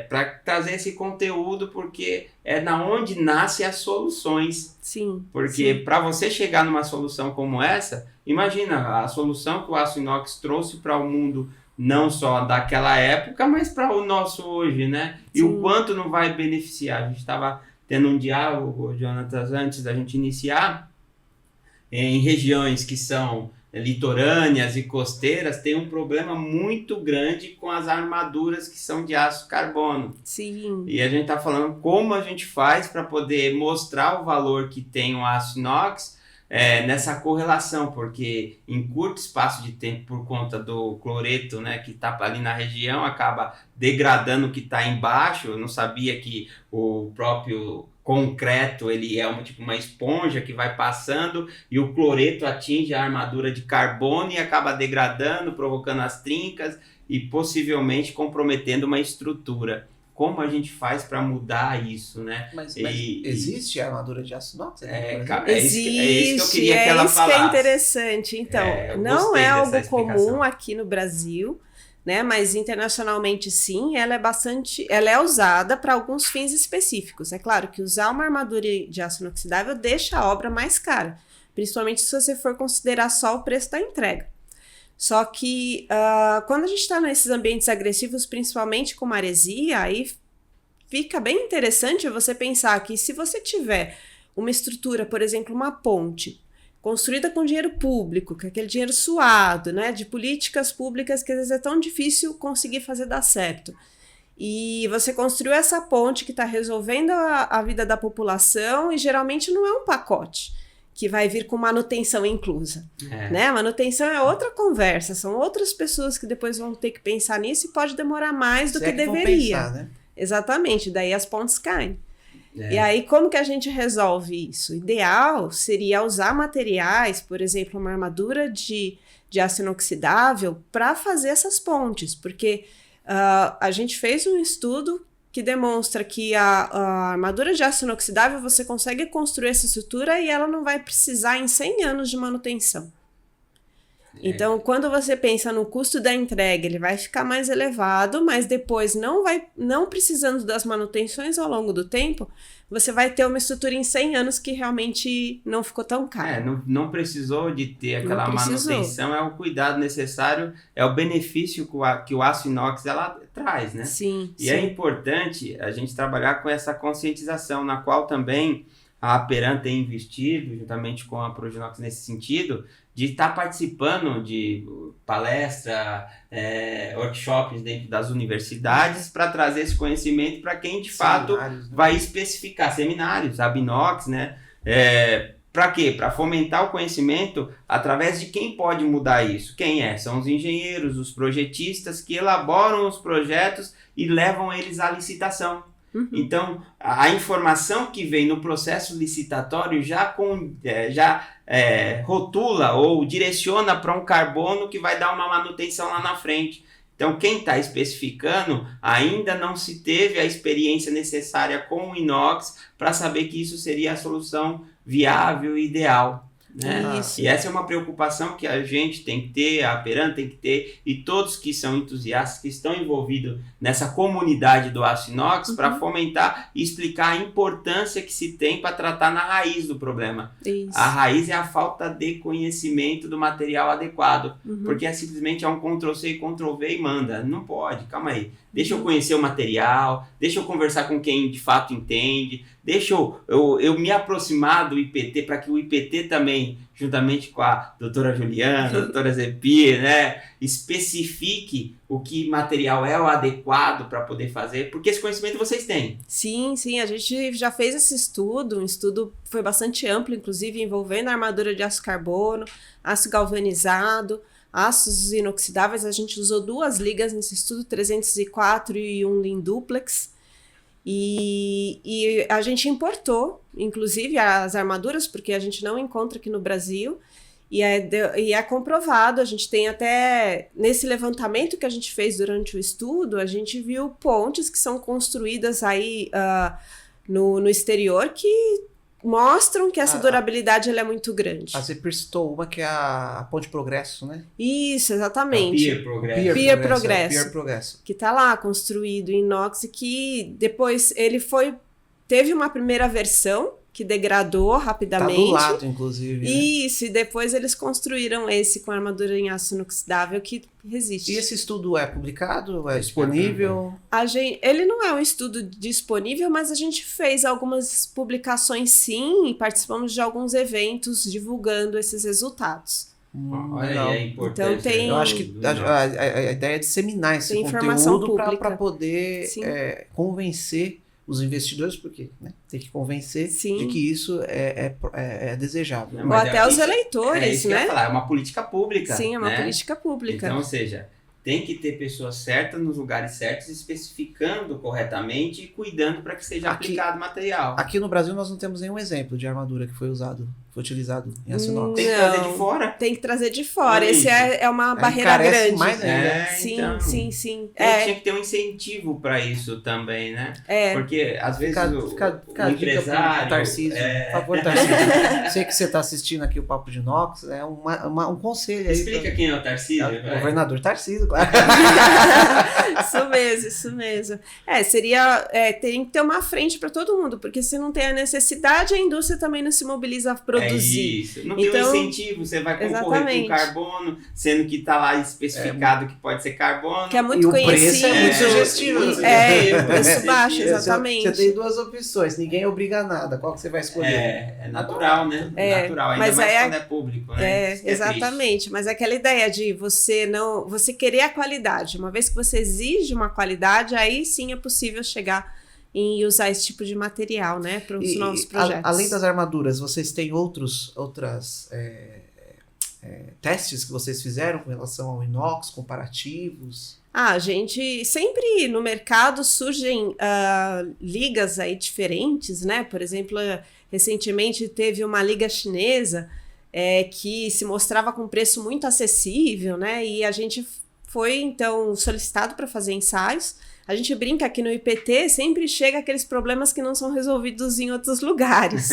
Para trazer esse conteúdo, porque é na onde nascem as soluções. Sim. Porque para você chegar numa solução como essa, imagina a solução que o aço inox trouxe para o mundo não só daquela época, mas para o nosso hoje, né? E Sim. o quanto não vai beneficiar. A gente estava tendo um diálogo, Jonatas, antes da gente iniciar, em regiões que são litorâneas e costeiras, tem um problema muito grande com as armaduras que são de aço carbono. Sim. E a gente está falando como a gente faz para poder mostrar o valor que tem o aço inox nessa correlação, porque em curto espaço de tempo, por conta do cloreto, né, que está ali na região, acaba degradando o que está embaixo. Eu não sabia que o próprio concreto ele é uma esponja que vai passando e o cloreto atinge a armadura de carbono e acaba degradando, provocando as trincas e possivelmente comprometendo uma estrutura. Como a gente faz para mudar isso, né? Mas existe a armadura de aço inox? Existe, isso que eu queria que ela falasse. que é interessante. Então, eu não gostei é dessa algo explicação. comum aqui no Brasil, né? Mas internacionalmente sim, ela é usada para alguns fins específicos. É claro que usar uma armadura de aço inoxidável deixa a obra mais cara, principalmente se você for considerar só o preço da entrega. Só que quando a gente está nesses ambientes agressivos, principalmente com maresia, aí fica bem interessante você pensar que se você tiver uma estrutura, por exemplo, uma ponte, construída com dinheiro público, que é aquele dinheiro suado, né, de políticas públicas que às vezes é tão difícil conseguir fazer dar certo. E você construiu essa ponte que está resolvendo a vida da população e geralmente não é um pacote que vai vir com manutenção inclusa, né? Manutenção é outra conversa, são outras pessoas que depois vão ter que pensar nisso e pode demorar mais do que deveria. Pensar, né? Exatamente, daí as pontes caem. E aí, como que a gente resolve isso? O ideal seria usar materiais, por exemplo, uma armadura de aço inoxidável para fazer essas pontes, porque a gente fez um estudo que demonstra que a armadura de aço inoxidável você consegue construir essa estrutura e ela não vai precisar em 100 anos de manutenção. Então, quando você pensa no custo da entrega, ele vai ficar mais elevado, mas depois não precisando das manutenções ao longo do tempo, você vai ter uma estrutura em 100 anos que realmente não ficou tão cara. Não precisou de ter aquela manutenção, é o cuidado necessário, é o benefício que o aço inox ela traz, né? Sim. É importante a gente trabalhar com essa conscientização, na qual também a Aperam tem investido, juntamente com a Proginox nesse sentido, de estar participando de palestra, workshops dentro das universidades para trazer esse conhecimento para quem de fato vai especificar seminários, Abinox, né? Para quê? Para fomentar o conhecimento através de quem pode mudar isso. Quem é? São os engenheiros, os projetistas que elaboram os projetos e levam eles à licitação. Então, a informação que vem no processo licitatório já rotula ou direciona para um carbono que vai dar uma manutenção lá na frente. Então, quem está especificando ainda não se teve a experiência necessária com o inox para saber que isso seria a solução viável e ideal. Né? E essa é uma preocupação que a gente tem que ter, a Aperam tem que ter, e todos que são entusiastas, que estão envolvidos nessa comunidade do aço inox, para fomentar e explicar a importância que se tem para tratar na raiz do problema. A raiz é a falta de conhecimento do material adequado, porque simplesmente é um Ctrl+C e Ctrl+V e manda. Não pode, calma aí. Deixa eu conhecer o material, deixa eu conversar com quem de fato entende, deixa eu me aproximar do IPT para que o IPT também, juntamente com a doutora Juliana, a doutora Zepi, né, especifique o que material é o adequado para poder fazer, porque esse conhecimento vocês têm. Sim, a gente já fez esse estudo, um estudo foi bastante amplo, inclusive envolvendo a armadura de aço carbono, aço galvanizado, aços inoxidáveis. A gente usou 2 ligas nesse estudo, 304 e um Lean Duplex. E a gente importou, inclusive, as armaduras, porque a gente não encontra aqui no Brasil. E é comprovado, a gente tem até, nesse levantamento que a gente fez durante o estudo, a gente viu pontes que são construídas aí no exterior que mostram que essa durabilidade ela é muito grande. A Zepir citou uma que é a Ponte Progresso, né? Isso, exatamente. Pier Progresso. Que está lá construído em inox e que depois ele teve uma primeira versão que degradou rapidamente. Tá do lado, inclusive. Né? Isso, e depois eles construíram esse com armadura em aço inoxidável que resiste. E esse estudo é publicado? É disponível? Ele não é um estudo disponível, mas a gente fez algumas publicações sim, e participamos de alguns eventos divulgando esses resultados. Olha aí, é importante. Então tem... Eu acho que a ideia é disseminar esse conteúdo para poder convencer os investidores, porque tem que convencer de que isso é desejável. Ou até os eleitores, isso que eu ia falar, é uma política pública. Sim, é uma política pública. Então, ou seja, tem que ter pessoas certas nos lugares certos, especificando corretamente e cuidando para que seja aplicado o material. Aqui no Brasil nós não temos nenhum exemplo de armadura que foi utilizado em aço inox. Tem que trazer de fora? Tem que trazer de fora. Esse é uma barreira grande. Mais ainda. Sim. Tinha que ter um incentivo para isso também, né? Porque às vezes o empresário... Tarcísio, por favor, Tarcísio. Sei que você está assistindo aqui o Papo de Inox, é um conselho aí. Explica quem é o Tarcísio. O governador Tarcísio. Isso mesmo. Tem que ter uma frente para todo mundo, porque se não tem a necessidade, a indústria também não se mobiliza a produzir. É isso. Não tem um incentivo, você vai concorrer com carbono, sendo que está lá especificado que pode ser carbono. Que é muito conhecido. O preço é muito sugestivo. Preço baixo, exatamente. Você tem duas opções, ninguém obriga a nada. Qual que você vai escolher? É natural, né? Natural, ainda mais quando é público, né? Exatamente. Mas é aquela ideia de você querer a qualidade. Uma vez que você exige uma qualidade, aí sim é possível chegar em usar esse tipo de material, né, para os novos projetos. Além das armaduras, vocês têm outras testes que vocês fizeram com relação ao inox, comparativos? A gente sempre no mercado surgem ligas aí diferentes, né? Por exemplo, recentemente teve uma liga chinesa que se mostrava com preço muito acessível, né? E a gente foi então solicitado para fazer ensaios. A gente brinca que no IPT sempre chega aqueles problemas que não são resolvidos em outros lugares,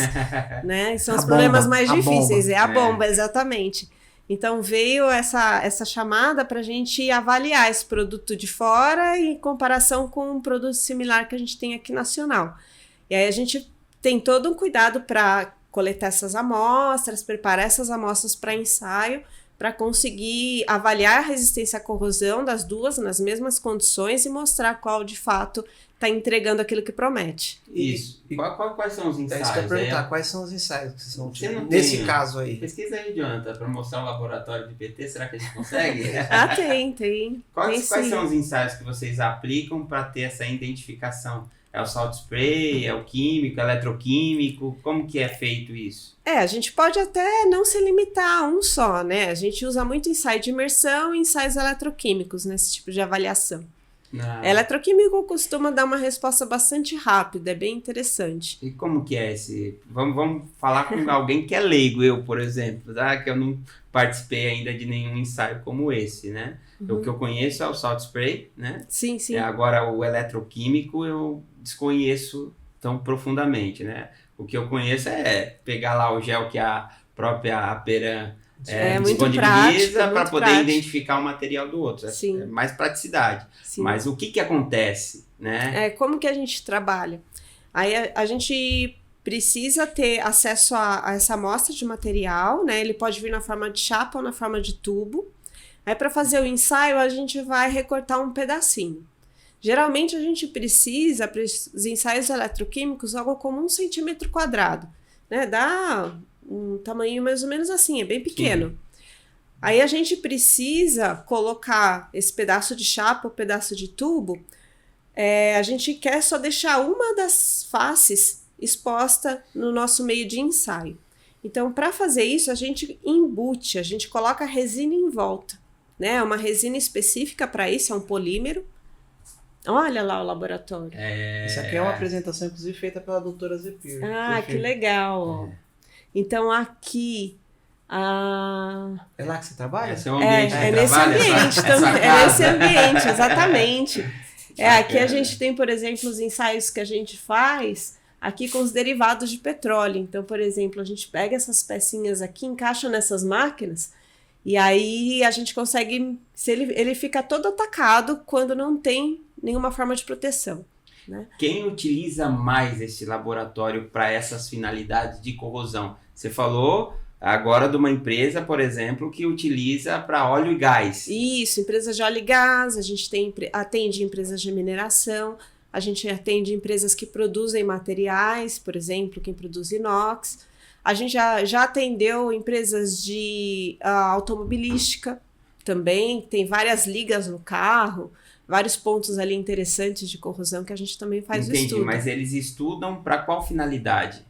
né? São os problemas mais difíceis. A bomba, exatamente. Então veio essa chamada para a gente avaliar esse produto de fora em comparação com um produto similar que a gente tem aqui nacional. E aí a gente tem todo um cuidado para coletar essas amostras, preparar essas amostras para ensaio, para conseguir avaliar a resistência à corrosão das duas nas mesmas condições e mostrar qual de fato está entregando aquilo que promete. Isso. Quais são os ensaios? É isso que eu ia perguntar, quais são os ensaios que vocês vão ter nesse caso aí? Pesquisa aí, Jonathan, para mostrar o laboratório de PT, será que a gente consegue? Tem. Quais são os ensaios que vocês aplicam para ter essa identificação? É o salt spray, é o químico, eletroquímico? Como que é feito isso? A gente pode até não se limitar a um só, né? A gente usa muito ensaio de imersão e ensaios eletroquímicos nesse tipo de avaliação. Eletroquímico costuma dar uma resposta bastante rápida, é bem interessante. E como que é esse? Vamos falar com alguém que é leigo, eu, por exemplo, tá? Que eu não participei ainda de nenhum ensaio como esse, né? O que eu conheço é o salt spray, né? Sim. Agora, o eletroquímico eu desconheço tão profundamente, né? O que eu conheço é pegar lá o gel que a própria Aperam disponibiliza para poder identificar o material do outro. É mais praticidade. Sim. Mas o que acontece, né? Como que a gente trabalha? Aí a gente precisa ter acesso a essa amostra de material, né? Ele pode vir na forma de chapa ou na forma de tubo. Aí para fazer o ensaio a gente vai recortar um pedacinho. Geralmente a gente precisa, para os ensaios eletroquímicos, algo como 1 centímetro quadrado, né? Dá um tamanho mais ou menos assim, é bem pequeno. Sim. Aí a gente precisa colocar esse pedaço de chapa, o pedaço de tubo, a gente quer só deixar uma das faces exposta no nosso meio de ensaio. Então, para fazer isso, a gente embute, a gente coloca a resina em volta, né? Uma resina específica para isso, é um polímero. Olha lá o laboratório. Isso aqui é uma apresentação, inclusive, feita pela doutora Zephyr. Que legal. Então, aqui... É lá que você trabalha? Esse é o ambiente nesse ambiente também. É nesse ambiente, exatamente. Aqui a gente tem, por exemplo, os ensaios que a gente faz aqui com os derivados de petróleo. Então, por exemplo, a gente pega essas pecinhas aqui, encaixa nessas máquinas e aí a gente consegue... Ele fica todo atacado quando não tem nenhuma forma de proteção. né? Quem utiliza mais esse laboratório para essas finalidades de corrosão? Você falou agora de uma empresa, por exemplo, que utiliza para óleo e gás. Isso, empresas de óleo e gás, a gente atende empresas de mineração, a gente atende empresas que produzem materiais, por exemplo, quem produz inox. A gente já atendeu empresas de automobilística também, tem várias ligas no carro, vários pontos ali interessantes de corrosão que a gente também faz o estudo. Entendi, mas eles estudam para qual finalidade?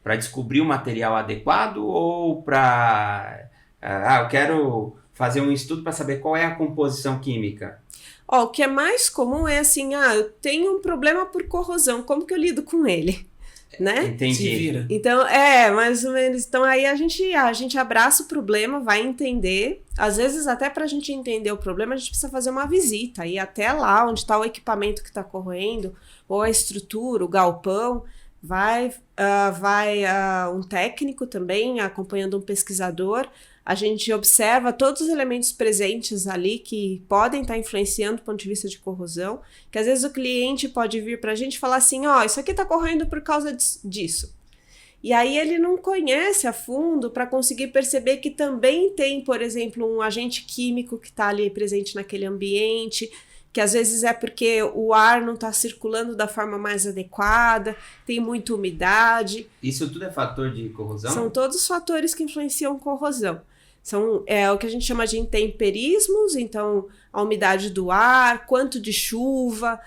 Para descobrir o material adequado ou para... eu quero fazer um estudo para saber qual é a composição química? O que é mais comum é assim, eu tenho um problema por corrosão, como que eu lido com ele? Né? Entendi. Se vira. Então, mais ou menos. Então, aí a gente abraça o problema, vai entender. Às vezes, até para a gente entender o problema, a gente precisa fazer uma visita, ir até lá onde está o equipamento que está corroendo, ou a estrutura, o galpão. Vai um técnico também, acompanhando um pesquisador. A gente observa todos os elementos presentes ali que podem estar influenciando do ponto de vista de corrosão, que às vezes o cliente pode vir para a gente e falar assim, isso aqui está corroendo por causa disso. E aí ele não conhece a fundo para conseguir perceber que também tem, por exemplo, um agente químico que está ali presente naquele ambiente, que às vezes é porque o ar não está circulando da forma mais adequada, tem muita umidade. Isso tudo é fator de corrosão? São todos fatores que influenciam corrosão. São o que a gente chama de intemperismos, então a umidade do ar, quanto de chuva,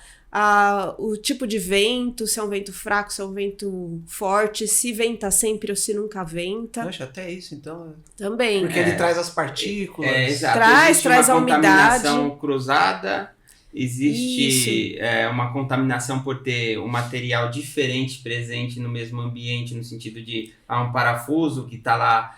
o tipo de vento, se é um vento fraco, se é um vento forte, se venta sempre ou se nunca venta. Poxa, até isso então. Também. Porque ele traz as partículas. Exato. Traz a umidade. Contaminação cruzada. Existe uma contaminação por ter um material diferente presente no mesmo ambiente, no sentido de um parafuso que está lá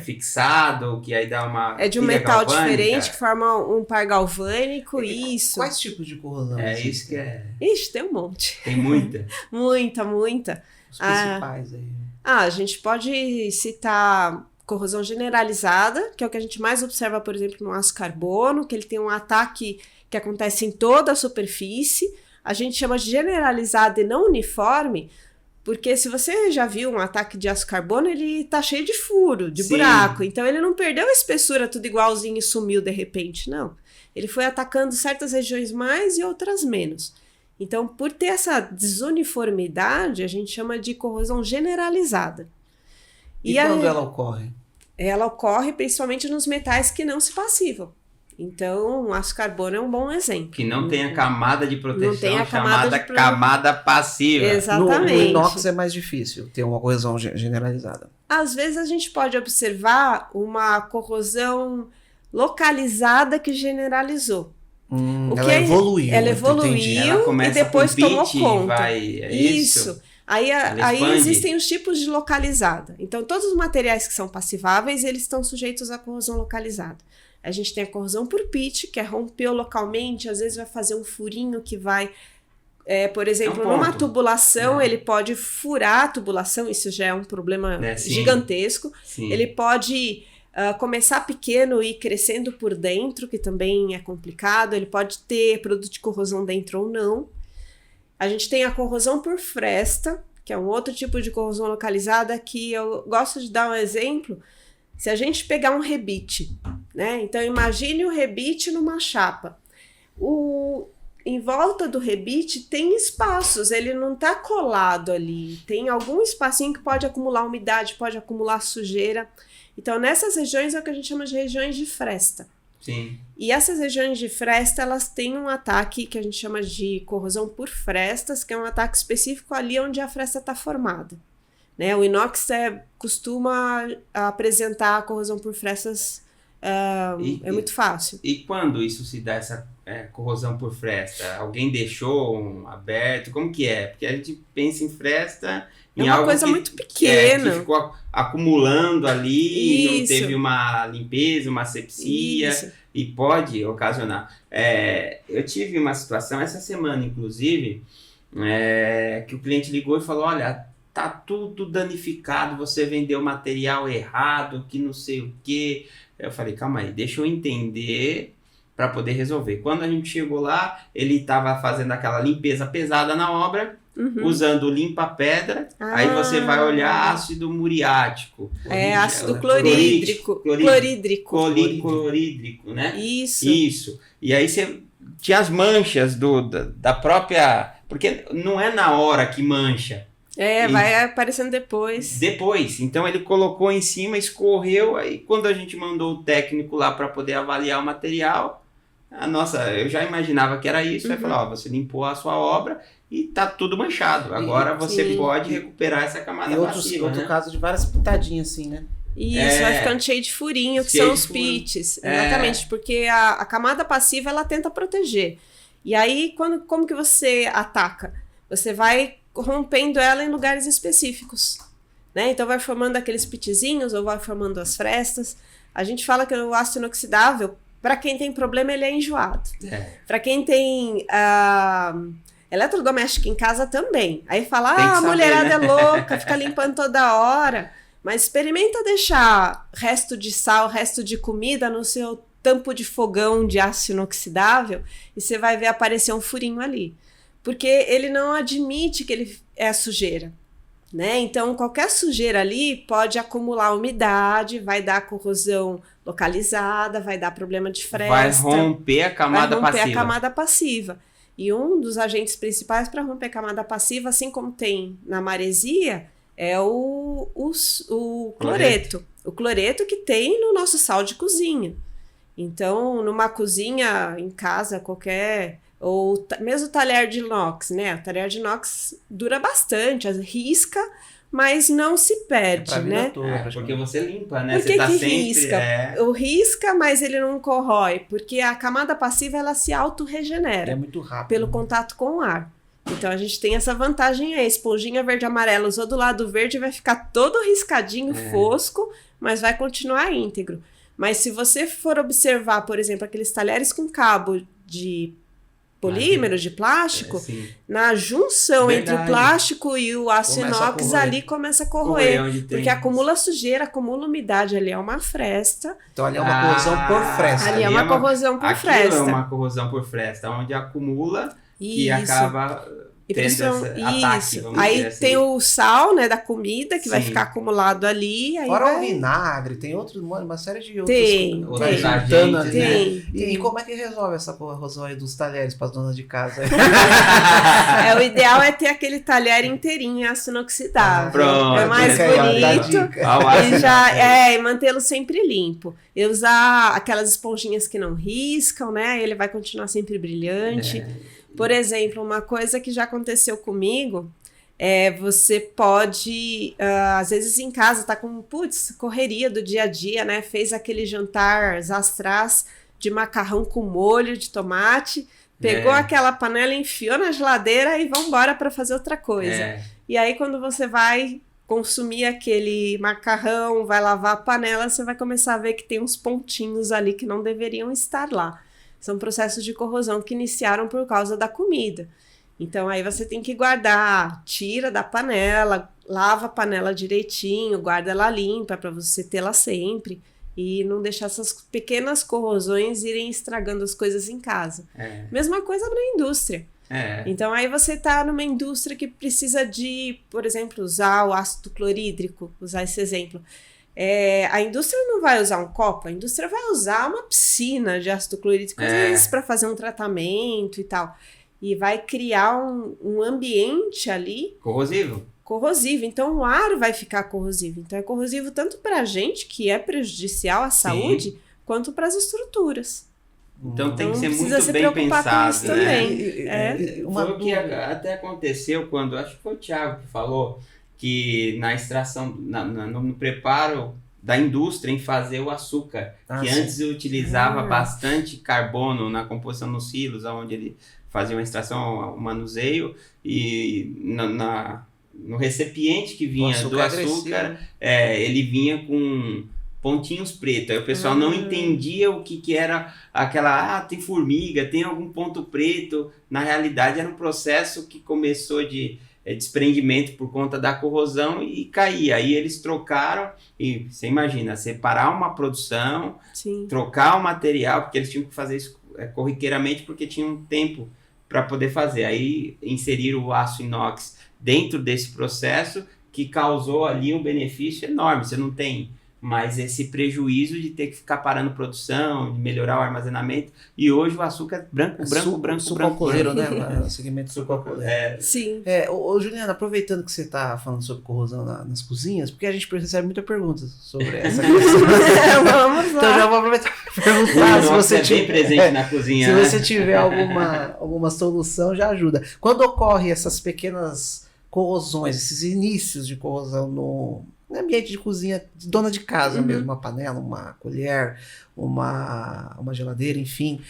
fixado, que aí dá uma... É de um metal diferente, que forma um par galvânico, isso. Quais tipos de corrosão? Isso que é... Ixi, tem um monte. Tem muita? Muita. Os principais aí. A gente pode citar corrosão generalizada, que é o que a gente mais observa, por exemplo, no aço carbono, que ele tem um ataque que acontece em toda a superfície. A gente chama de generalizada e não uniforme, porque se você já viu um ataque de aço carbono, ele tá cheio de furo, de buraco. Então ele não perdeu a espessura tudo igualzinho e sumiu de repente, não. Ele foi atacando certas regiões mais e outras menos. Então, por ter essa desuniformidade, a gente chama de corrosão generalizada. E quando ela ocorre? Ela ocorre principalmente nos metais que não se passivam. Então, o aço carbono é um bom exemplo. Que não tem a camada de proteção, não tem a chamada camada passiva. Exatamente. No inox é mais difícil ter uma corrosão generalizada. Às vezes a gente pode observar uma corrosão localizada que generalizou. Ela evoluiu. Ela evoluiu e depois tomou conta. Isso. Aí existem os tipos de localizada. Então, todos os materiais que são passiváveis, eles estão sujeitos à corrosão localizada. A gente tem a corrosão por pitch, que rompeu localmente, às vezes vai fazer um furinho que vai, por exemplo, numa tubulação, ele pode furar a tubulação, isso já é um problema gigantesco. Sim. Ele pode começar pequeno e ir crescendo por dentro, que também é complicado. Ele pode ter produto de corrosão dentro ou não. A gente tem a corrosão por fresta, que é um outro tipo de corrosão localizada, que eu gosto de dar um exemplo. Se a gente pegar um rebite, né? Então imagine o rebite numa chapa. Em volta do rebite tem espaços, ele não está colado ali. Tem algum espacinho que pode acumular umidade, pode acumular sujeira. Então nessas regiões é o que a gente chama de regiões de fresta. Sim. E essas regiões de fresta, elas têm um ataque que a gente chama de corrosão por frestas, que é um ataque específico ali onde a fresta está formada. Né? O inox costuma apresentar a corrosão por frestas, é muito fácil. E quando isso se dá, essa corrosão por fresta? Alguém deixou aberto? Como que é? Porque a gente pensa em fresta... É uma coisa muito pequena. Que ficou acumulando ali, não teve uma limpeza, uma asepsia, e pode ocasionar. Eu tive uma situação, essa semana inclusive, que o cliente ligou e falou, olha, tá tudo danificado, você vendeu material errado, que não sei o quê. Eu falei, calma aí, deixa eu entender para poder resolver. Quando a gente chegou lá, ele estava fazendo aquela limpeza pesada na obra, usando limpa-pedra, aí você vai olhar ácido muriático. Ácido clorídrico. Clorídrico, né? Isso. E aí você tinha as manchas da própria... Porque não é na hora que mancha. Vai aparecendo depois. Então ele colocou em cima, escorreu, aí quando a gente mandou o técnico lá para poder avaliar o material, eu já imaginava que era isso, aí falou, você limpou a sua obra e tá tudo manchado, agora você pode recuperar essa camada passiva, outro caso de várias pitadinhas assim, né? Isso, vai ficando cheio de furinho, que são os pits. Exatamente, porque a camada passiva, ela tenta proteger. E aí, como que você ataca? Você vai rompendo ela em lugares específicos, né? Então vai formando aqueles pitzinhos ou vai formando as frestas. A gente fala que o aço inoxidável, para quem tem problema, ele é enjoado. Para quem tem eletrodoméstico em casa também. Aí fala, a mulherada é louca, fica limpando toda hora. Mas experimenta deixar resto de sal, resto de comida no seu tampo de fogão de aço inoxidável e você vai ver aparecer um furinho ali. Porque ele não admite que ele é sujeira, né? Então, qualquer sujeira ali pode acumular umidade, vai dar corrosão localizada, vai dar problema de fresta. Vai romper a camada passiva. E um dos agentes principais para romper a camada passiva, assim como tem na maresia, é o cloreto. O cloreto que tem no nosso sal de cozinha. Então, numa cozinha, em casa, qualquer... Ou mesmo o talher de inox, né? O talher de inox dura bastante, risca, mas não se perde, né? Porque você limpa, né? Por que risca? O risca, mas ele não corrói, porque a camada passiva, ela se autorregenera. É muito rápido. Pelo contato com o ar. Então, a gente tem essa vantagem aí. Esponjinha verde e amarela usou do lado verde, vai ficar todo riscadinho, fosco, mas vai continuar íntegro. Mas se você for observar, por exemplo, aqueles talheres com cabo de polímero, de plástico, na junção entre o plástico e o aço inox, ali começa a corroer. Porque acumula sujeira, acumula umidade, ali é uma fresta. Então ali é uma corrosão por fresta. Ali é uma corrosão por fresta. É uma corrosão por fresta, onde acumula e acaba tendo esse ataque, vamos aí dizer assim. Tem o sal, né, da comida, que vai ficar acumulado ali. Aí fora o vinagre, tem uma série de outros. Outros agentes, né? E como é que resolve essa corrosão aí dos talheres para as donas de casa? O ideal é ter aquele talher inteirinho em aço inoxidável. Pronto, é mais bonito. E mantê-lo sempre limpo. E usar aquelas esponjinhas que não riscam, né? Ele vai continuar sempre brilhante. Por exemplo, uma coisa que já aconteceu comigo você pode, às vezes em casa, tá com, correria do dia a dia, né? Fez aquele jantar zastrás de macarrão com molho de tomate, pegou aquela panela, enfiou na geladeira e vambora para fazer outra coisa. E aí, quando você vai consumir aquele macarrão, vai lavar a panela, você vai começar a ver que tem uns pontinhos ali que não deveriam estar lá. São processos de corrosão que iniciaram por causa da comida. Então, aí você tem que guardar, tira da panela, lava a panela direitinho, guarda ela limpa para você tê-la sempre e não deixar essas pequenas corrosões irem estragando as coisas em casa. Mesma coisa na indústria. Então, aí você está numa indústria que precisa de, por exemplo, usar o ácido clorídrico, usar esse exemplo. A indústria não vai usar um copo, a indústria vai usar uma piscina de ácido clorídrico, às vezes para fazer um tratamento e tal. E vai criar um ambiente ali... Corrosivo. Então, o ar vai ficar corrosivo. Então, é corrosivo tanto para a gente, que é prejudicial à saúde, quanto para as estruturas. Então, tem que ser muito bem pensado, com também. Foi o que até aconteceu quando... Acho que foi o Thiago que falou... que na extração, no preparo da indústria em fazer o açúcar, que antes utilizava bastante carbono na composição nos silos, onde ele fazia uma extração, um manuseio, e no recipiente que vinha do açúcar, ele vinha com pontinhos pretos. Aí o pessoal não entendia o que era aquela, tem formiga, tem algum ponto preto. Na realidade, era um processo que começou de desprendimento por conta da corrosão e caía. Aí eles trocaram, e você imagina, separar uma produção, trocar o material, porque eles tinham que fazer isso corriqueiramente porque tinha um tempo para poder fazer. Aí inseriram o aço inox dentro desse processo que causou ali um benefício enorme. Você não tem mais esse prejuízo de ter que ficar parando produção, de melhorar o armazenamento. E hoje o açúcar é branco. Sucocoleiro, né? O segmento sucocoleiro. Sim. Ô, Juliana, aproveitando que você está falando sobre corrosão nas cozinhas, porque a gente recebe muitas perguntas sobre essa questão. Vamos lá. Então já vou aproveitar para perguntar se você é bem presente na cozinha. Se né? você tiver alguma solução, já ajuda. Quando ocorre essas pequenas corrosões, esses inícios de corrosão no ambiente de cozinha, de dona de casa mesmo, uma panela, uma colher, uma geladeira, enfim.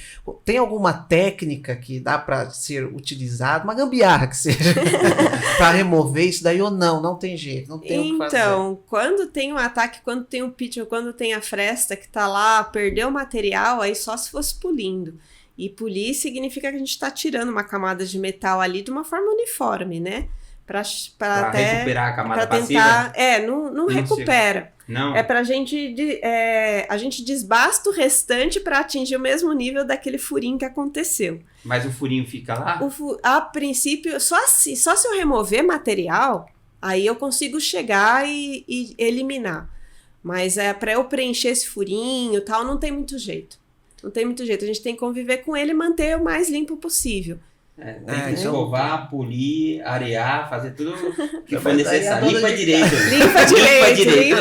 Tem alguma técnica que dá para ser utilizada, uma gambiarra que seja, para remover isso daí ou não? Não tem jeito, não tem o que fazer. Então, quando tem um ataque, quando tem um pitch, quando tem a fresta que tá lá, perdeu o material, aí só se fosse polindo. E polir significa que a gente está tirando uma camada de metal ali de uma forma uniforme, né? Para até recuperar a camada pra tentar, passiva? Não recupera. Não. É pra gente, a gente desbasta o restante para atingir o mesmo nível daquele furinho que aconteceu. Mas o furinho fica lá? A princípio, só se eu remover material, aí eu consigo chegar e eliminar. Mas para eu preencher esse furinho e tal, não tem muito jeito. Não tem muito jeito. A gente tem que conviver com ele e manter o mais limpo possível. Tem que escovar, polir, arear, fazer tudo que for necessário. Limpa direito. Limpa direito.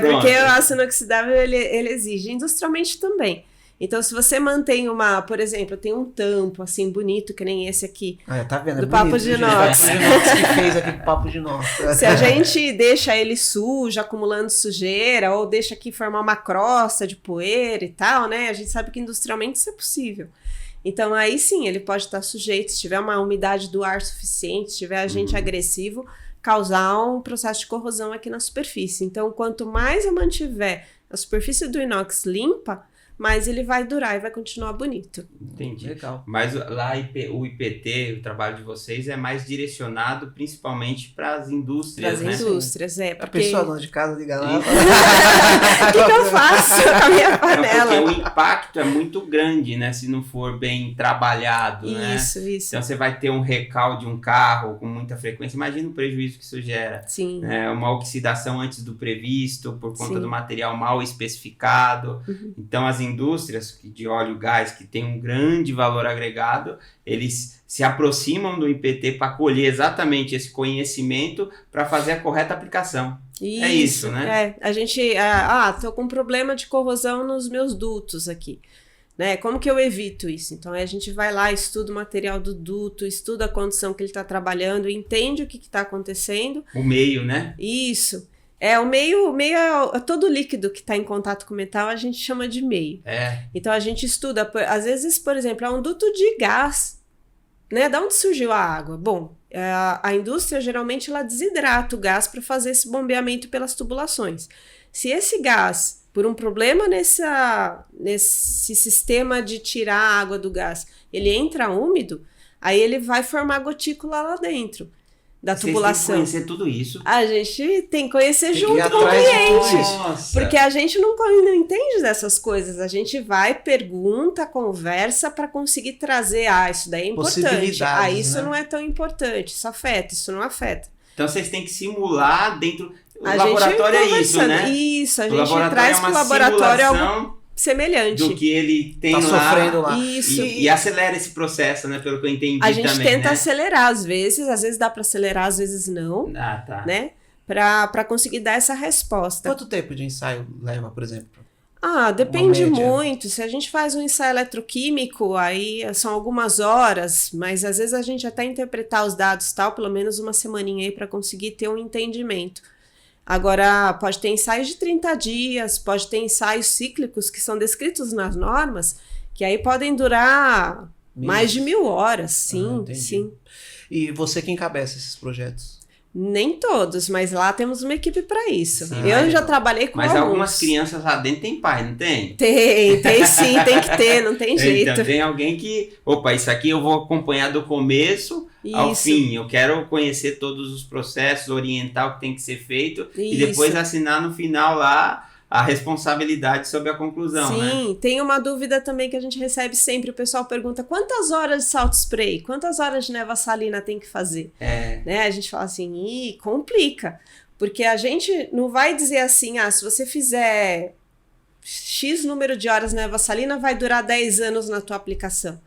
Porque o aço inoxidável ele exige industrialmente também. Então, se você mantém por exemplo, tem um tampo assim bonito, que nem esse aqui, tá vendo? do Papo de Inox. Papo de Inox que fez aqui com Papo de Inox. Se a gente deixa ele sujo, acumulando sujeira, ou deixa aqui formar uma crosta de poeira e tal, né? A gente sabe que industrialmente isso é possível. Então, aí sim, ele pode estar sujeito, se tiver uma umidade do ar suficiente, se tiver agente agressivo, causar um processo de corrosão aqui na superfície. Então, quanto mais eu mantiver a superfície do inox limpa, mais ele vai durar e vai continuar bonito. Entendi. Legal. Mas lá o IPT, o trabalho de vocês, é mais direcionado principalmente para as indústrias, Para as indústrias, A porque... pessoa dona de casa liga lá. O que eu faço com a minha panela? Porque o impacto é muito grande, né? Se não for bem trabalhado, né? Isso. Então você vai ter um recal de um carro com muita frequência. Imagina o prejuízo que isso gera. Sim. Uma oxidação antes do previsto, por conta Sim. do material mal especificado. Então as indústrias de óleo e gás, que tem um grande valor agregado, eles se aproximam do IPT para colher exatamente esse conhecimento para fazer a correta aplicação. É isso, né? A gente... tô com um problema de corrosão nos meus dutos aqui. Né? Como que eu evito isso? Então, a gente vai lá, estuda o material do duto, estuda a condição que ele está trabalhando, entende o que está acontecendo. O meio, né? Isso. O meio é todo líquido que está em contato com o metal, a gente chama de meio. Então, a gente estuda, às vezes, por exemplo, é um duto de gás, né? Da onde surgiu a água? Bom, a indústria, geralmente, ela desidrata o gás para fazer esse bombeamento pelas tubulações. Se esse gás, por um problema nesse sistema de tirar a água do gás, ele entra úmido, aí ele vai formar gotícula lá dentro da tubulação. Vocês têm que conhecer tudo isso. A gente tem que conhecer Tem que junto ir com o atrás de cliente. tudo isso. Nossa. Porque a gente não entende dessas coisas. A gente vai, pergunta, conversa para conseguir trazer, isso daí é importante. Possibilidades, Isso né? não é tão importante. Isso afeta, isso não afeta. Então vocês têm que simular dentro... O A laboratório gente é isso, né? Isso, a O gente laboratório traz para o laboratório algo simulação semelhante. do que ele tem Tá lá. sofrendo lá. Isso. E acelera esse processo, né? Pelo que eu entendi A gente também, tenta né? acelerar às vezes dá para acelerar, às vezes não, Tá. né? Para conseguir dar essa resposta. Quanto tempo de ensaio leva, por exemplo? Depende média. muito. Se a gente faz um ensaio eletroquímico, aí são algumas horas, mas às vezes a gente até interpretar os dados tal, pelo menos uma semaninha aí para conseguir ter um entendimento. Agora, pode ter ensaios de 30 dias, pode ter ensaios cíclicos que são descritos nas normas, que aí podem durar mais de 1000 horas, sim, entendi. sim. E você que encabeça esses projetos? Nem todos, mas lá temos uma equipe para isso. Sim, eu mas- já trabalhei com Mas alguns. algumas crianças lá dentro tem pai, não tem? Tem sim, tem que ter, não tem jeito. Então tem alguém que... Opa, isso aqui eu vou acompanhar do começo ao Isso. fim. Eu quero conhecer todos os processos, orientar o que tem que ser feito e Isso. depois assinar no final lá a responsabilidade sobre a conclusão, né? Sim, tem uma dúvida também que a gente recebe sempre. O pessoal pergunta quantas horas de salto spray, quantas horas de névoa salina tem que fazer? Né? A gente fala assim, complica. Porque a gente não vai dizer assim, se você fizer X número de horas névoa salina, vai durar 10 anos na tua aplicação.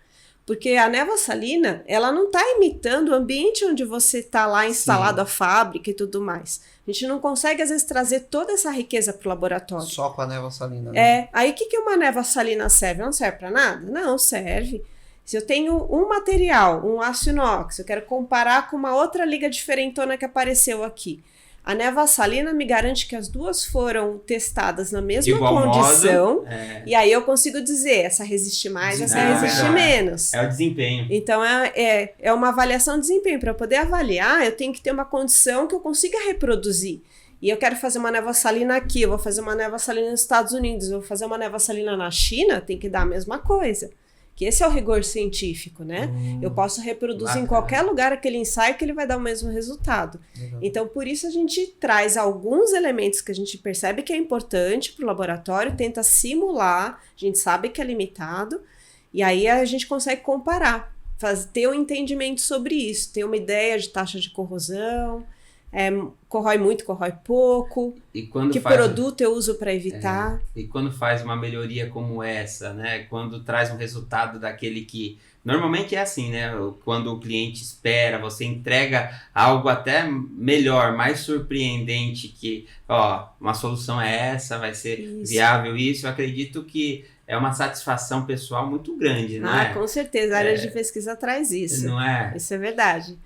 Porque a névoa salina, ela não está imitando o ambiente onde você está lá instalado, a fábrica e tudo mais. A gente não consegue, às vezes, trazer toda essa riqueza para o laboratório. Só com a névoa salina, né? Aí o que uma névoa salina serve? Não serve para nada? Não, serve. Se eu tenho um material, um aço inox, eu quero comparar com uma outra liga diferentona que apareceu aqui. A névoa salina me garante que as duas foram testadas na mesma condição. E aí eu consigo dizer, essa resiste mais, essa resiste menos. É o desempenho. Então é uma avaliação de desempenho. Para eu poder avaliar, eu tenho que ter uma condição que eu consiga reproduzir. E eu quero fazer uma névoa salina aqui, eu vou fazer uma névoa salina nos Estados Unidos, eu vou fazer uma névoa salina na China, tem que dar a mesma coisa. Que esse é o rigor científico, né? Eu posso reproduzir em qualquer lugar aquele ensaio que ele vai dar o mesmo resultado. Então, por isso a gente traz alguns elementos que a gente percebe que é importante para o laboratório, tenta simular, a gente sabe que é limitado, e aí a gente consegue comparar, ter um entendimento sobre isso, ter uma ideia de taxa de corrosão, corrói muito, corrói pouco, e quando que produto eu uso para evitar. E quando faz uma melhoria como essa, né? Quando traz um resultado daquele que... Normalmente é assim, né? Quando o cliente espera, você entrega algo até melhor, mais surpreendente, que, uma solução é essa, vai ser viável isso. Eu acredito que é uma satisfação pessoal muito grande, não é? Com certeza, a área de pesquisa traz isso. Não é? Isso é verdade.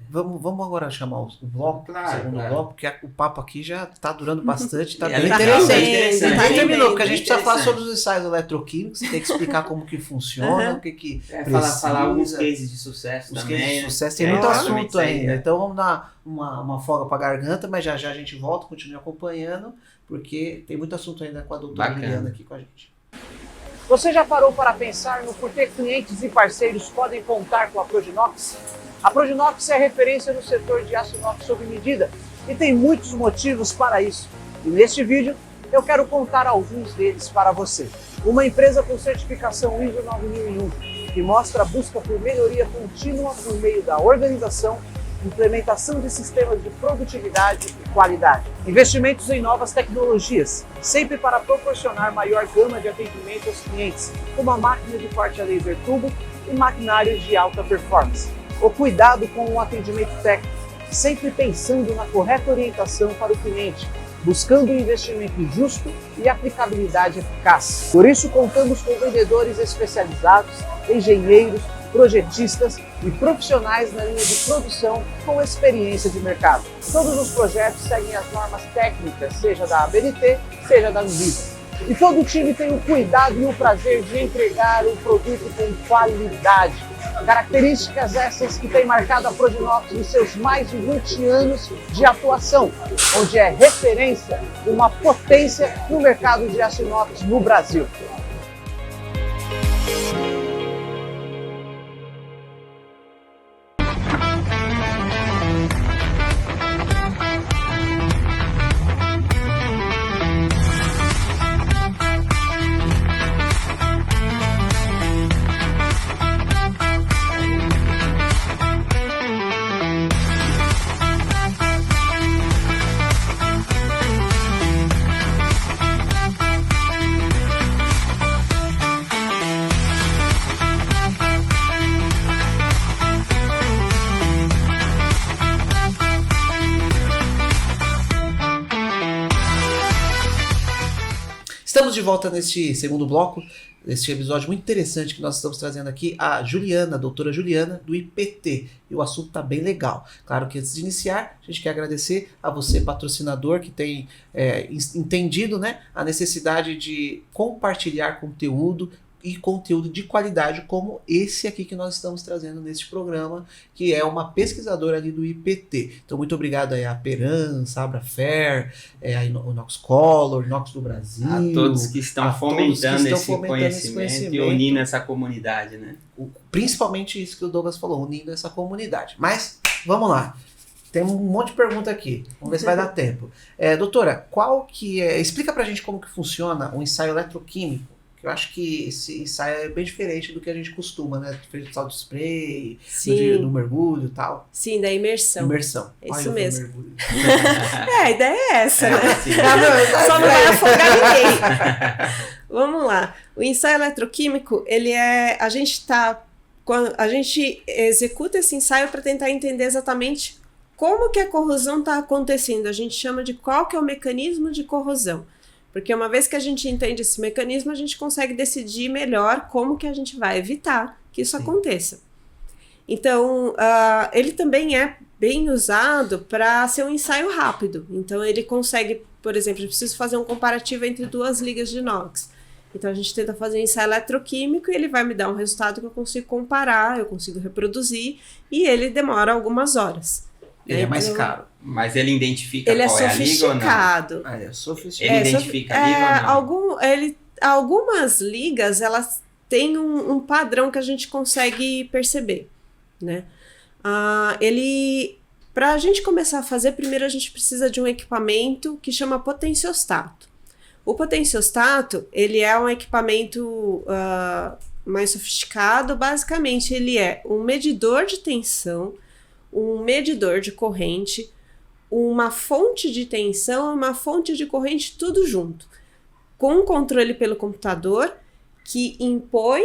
Vamos agora chamar o bloco, o segundo bloco, porque o papo aqui já está durando bastante, está bem interessante. Não terminou, porque a gente precisa falar sobre os ensaios eletroquímicos, tem que explicar como que funciona, o que precisa. Falar alguns cases de sucesso também. Cases de sucesso, tem muito assunto ainda. Então vamos dar uma folga para a garganta, mas já a gente volta, continue acompanhando, porque tem muito assunto ainda com a doutora Juliana aqui com a gente. Você já parou para pensar no porquê clientes e parceiros podem contar com a Proginox? A Proginox é referência no setor de aço inox sob medida e tem muitos motivos para isso. E neste vídeo eu quero contar alguns deles para você. Uma empresa com certificação ISO 9001 que mostra a busca por melhoria contínua por meio da organização, implementação de sistemas de produtividade e qualidade. Investimentos em novas tecnologias, sempre para proporcionar maior gama de atendimento aos clientes, como a máquina de corte a laser turbo e maquinários de alta performance. O cuidado com o atendimento técnico, sempre pensando na correta orientação para o cliente, buscando um investimento justo e aplicabilidade eficaz. Por isso, contamos com vendedores especializados, engenheiros, projetistas e profissionais na linha de produção com experiência de mercado. Todos os projetos seguem as normas técnicas, seja da ABNT, seja da Anvisa. E todo o time tem o cuidado e o prazer de entregar um produto com qualidade. Características essas que têm marcado a Proginox nos seus mais de 20 anos de atuação, onde é referência, uma potência no mercado de aço inox no Brasil. Estamos de volta neste segundo bloco, neste episódio muito interessante que nós estamos trazendo aqui a Juliana, a doutora Juliana, do IPT. E o assunto está bem legal. Claro que antes de iniciar, a gente quer agradecer a você, patrocinador, que tem entendido, né, a necessidade de compartilhar conteúdo e conteúdo de qualidade como esse aqui que nós estamos trazendo neste programa, que é uma pesquisadora ali do IPT. Então, muito obrigado aí a Peran, Sabra Fair, a Inox Color, Inox do Brasil. A todos que estão fomentando esse conhecimento e unindo essa comunidade, né? Principalmente isso que o Douglas falou, unindo essa comunidade. Mas, vamos lá. Tem um monte de pergunta aqui. Vamos ver se vai dar tempo. Doutora, explica pra gente como que funciona um ensaio eletroquímico. Que eu acho que esse ensaio é bem diferente do que a gente costuma, né? Diferente do sal de spray, do mergulho e tal. Sim, da imersão. Imersão. É isso mesmo. Mergulho. A ideia é essa, né? Sim. Só não vai afogar ninguém. Vamos lá. O ensaio eletroquímico, a gente executa esse ensaio para tentar entender exatamente como que a corrosão está acontecendo. A gente chama de qual que é o mecanismo de corrosão. Porque uma vez que a gente entende esse mecanismo, a gente consegue decidir melhor como que a gente vai evitar que isso aconteça. Então, ele também é bem usado para ser um ensaio rápido. Então, ele consegue, por exemplo, eu preciso fazer um comparativo entre 2 ligas de inox. Então, a gente tenta fazer um ensaio eletroquímico e ele vai me dar um resultado que eu consigo comparar, eu consigo reproduzir, e ele demora algumas horas. Ele é mais caro. Mas ele identifica Ele qual é é a liga ou não? sofisticado. É sofisticado. Ele identifica a liga ou não? Algumas ligas, elas têm um padrão que a gente consegue perceber, né? Para a gente começar a fazer, primeiro a gente precisa de um equipamento que chama potenciostato. O potenciostato, ele é um equipamento mais sofisticado. Basicamente, ele é um medidor de tensão, um medidor de corrente, uma fonte de tensão e uma fonte de corrente, tudo junto, com um controle pelo computador que impõe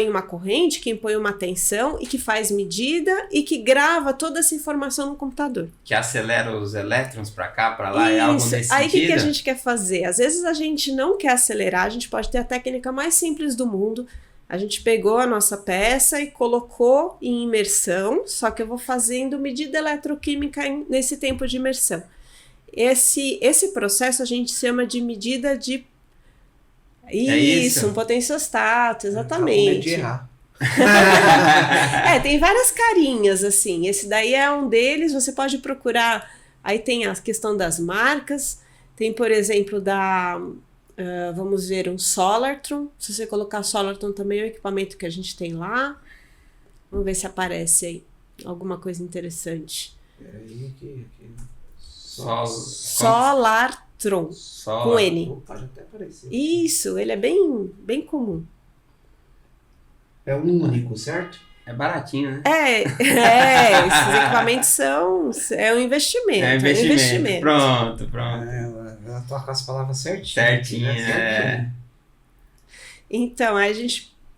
uma corrente, que impõe uma tensão e que faz medida e que grava toda essa informação no computador. Que acelera os elétrons para cá, para lá, é algo nesse Aí o sentido? que a gente quer fazer? Às vezes a gente não quer acelerar, a gente pode ter a técnica mais simples do mundo. A gente pegou a nossa peça e colocou em imersão, só que eu vou fazendo medida eletroquímica nesse tempo de imersão. Esse processo a gente chama de medida de... Isso, um potenciostato, exatamente. Tá com medo de errar. Tem várias carinhas, assim. Esse daí é um deles, você pode procurar. Aí tem a questão das marcas, tem, por exemplo, vamos ver, um Solartron. Se você colocar Solartron também é um equipamento que a gente tem lá. Vamos ver se aparece aí alguma coisa interessante. Peraí, aqui. Solartron. Com N. Opa, já até apareceu. Isso, ele é bem, bem comum. É um único, certo? É baratinho, né? Esses equipamentos é um investimento. É investimento. Pronto. Ela toca com as palavras certinho. Certinho, Então,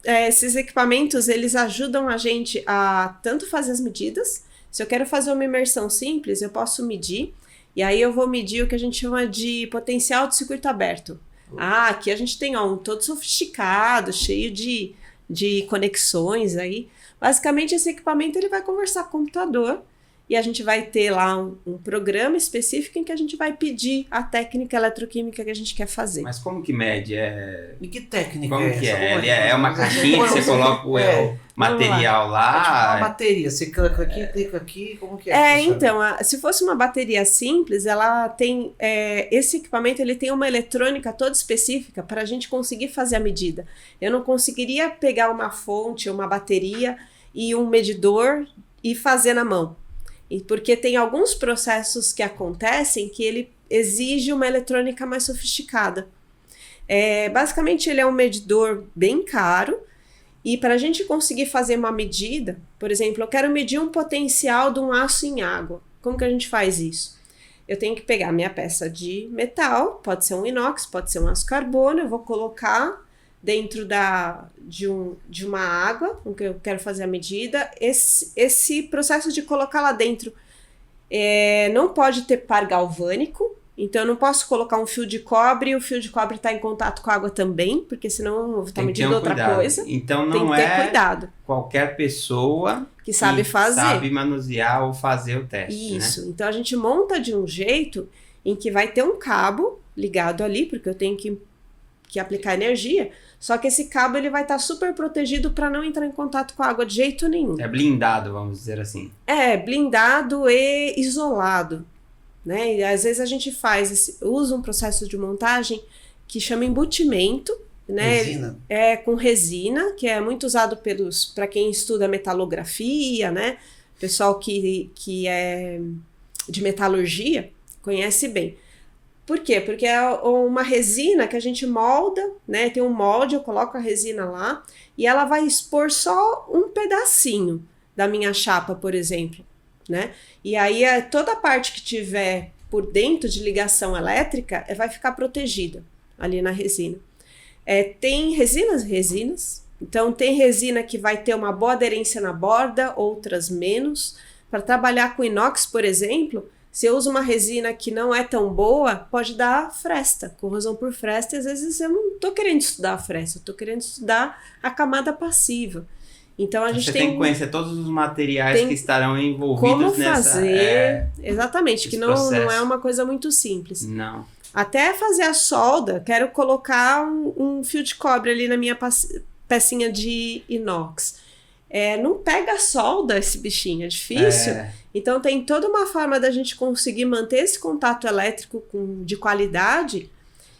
esses equipamentos, eles ajudam a gente a tanto fazer as medidas. Se eu quero fazer uma imersão simples, eu posso medir. E aí eu vou medir o que a gente chama de potencial de circuito aberto. Aqui a gente tem um todo sofisticado, cheio de conexões aí. Basicamente, esse equipamento ele vai conversar com o computador e a gente vai ter lá um programa específico em que a gente vai pedir a técnica eletroquímica que a gente quer fazer. Mas como que mede? E que técnica Como é que essa? é? É uma caixinha que você coloca o material É tipo lá? uma bateria, você clica aqui, como que é? Então, se fosse uma bateria simples, ela tem, esse equipamento ele tem uma eletrônica toda específica para a gente conseguir fazer a medida. Eu não conseguiria pegar uma fonte, uma bateria e um medidor e fazer na mão. Porque tem alguns processos que acontecem que ele exige uma eletrônica mais sofisticada. Basicamente, ele é um medidor bem caro. E para a gente conseguir fazer uma medida, por exemplo, eu quero medir um potencial de um aço em água. Como que a gente faz isso? Eu tenho que pegar minha peça de metal, pode ser um inox, pode ser um aço carbono, eu vou colocar dentro de uma água, com que eu quero fazer a medida. Esse processo de colocar lá dentro não pode ter par galvânico. Então, eu não posso colocar um fio de cobre e o fio de cobre está em contato com a água também, porque senão eu vou estar medindo outra coisa. Então, não tem que ter cuidado. Qualquer pessoa que sabe fazer. Sabe manusear ou fazer o teste. Isso. Né? Então, a gente monta de um jeito em que vai ter um cabo ligado ali, porque eu tenho que aplicar energia. Só que esse cabo ele vai estar super protegido para não entrar em contato com a água de jeito nenhum. É blindado, vamos dizer assim. Blindado e isolado. Né? E às vezes a gente usa um processo de montagem que chama embutimento, né? Resina. Com resina, que é muito usado para quem estuda metalografia, né? pessoal que é de metalurgia conhece bem. Por quê? Porque é uma resina que a gente molda, né? Tem um molde, eu coloco a resina lá e ela vai expor só um pedacinho da minha chapa, por exemplo, né? E aí toda a parte que tiver por dentro de ligação elétrica vai ficar protegida ali na resina. Tem resinas. Então, tem resina que vai ter uma boa aderência na borda, outras menos. Para trabalhar com inox, por exemplo, se eu uso uma resina que não é tão boa, pode dar fresta, corrosão por fresta, e às vezes eu não estou querendo estudar a fresta, eu estou querendo estudar a camada passiva. Então, a gente Você tem que conhecer todos os materiais que estarão envolvidos como nessa... fazer, exatamente, que não é uma coisa muito simples. Não. Até fazer a solda, quero colocar um fio de cobre ali na minha pecinha de inox. Não pega a solda esse bichinho, é difícil. Então tem toda uma forma da gente conseguir manter esse contato elétrico de qualidade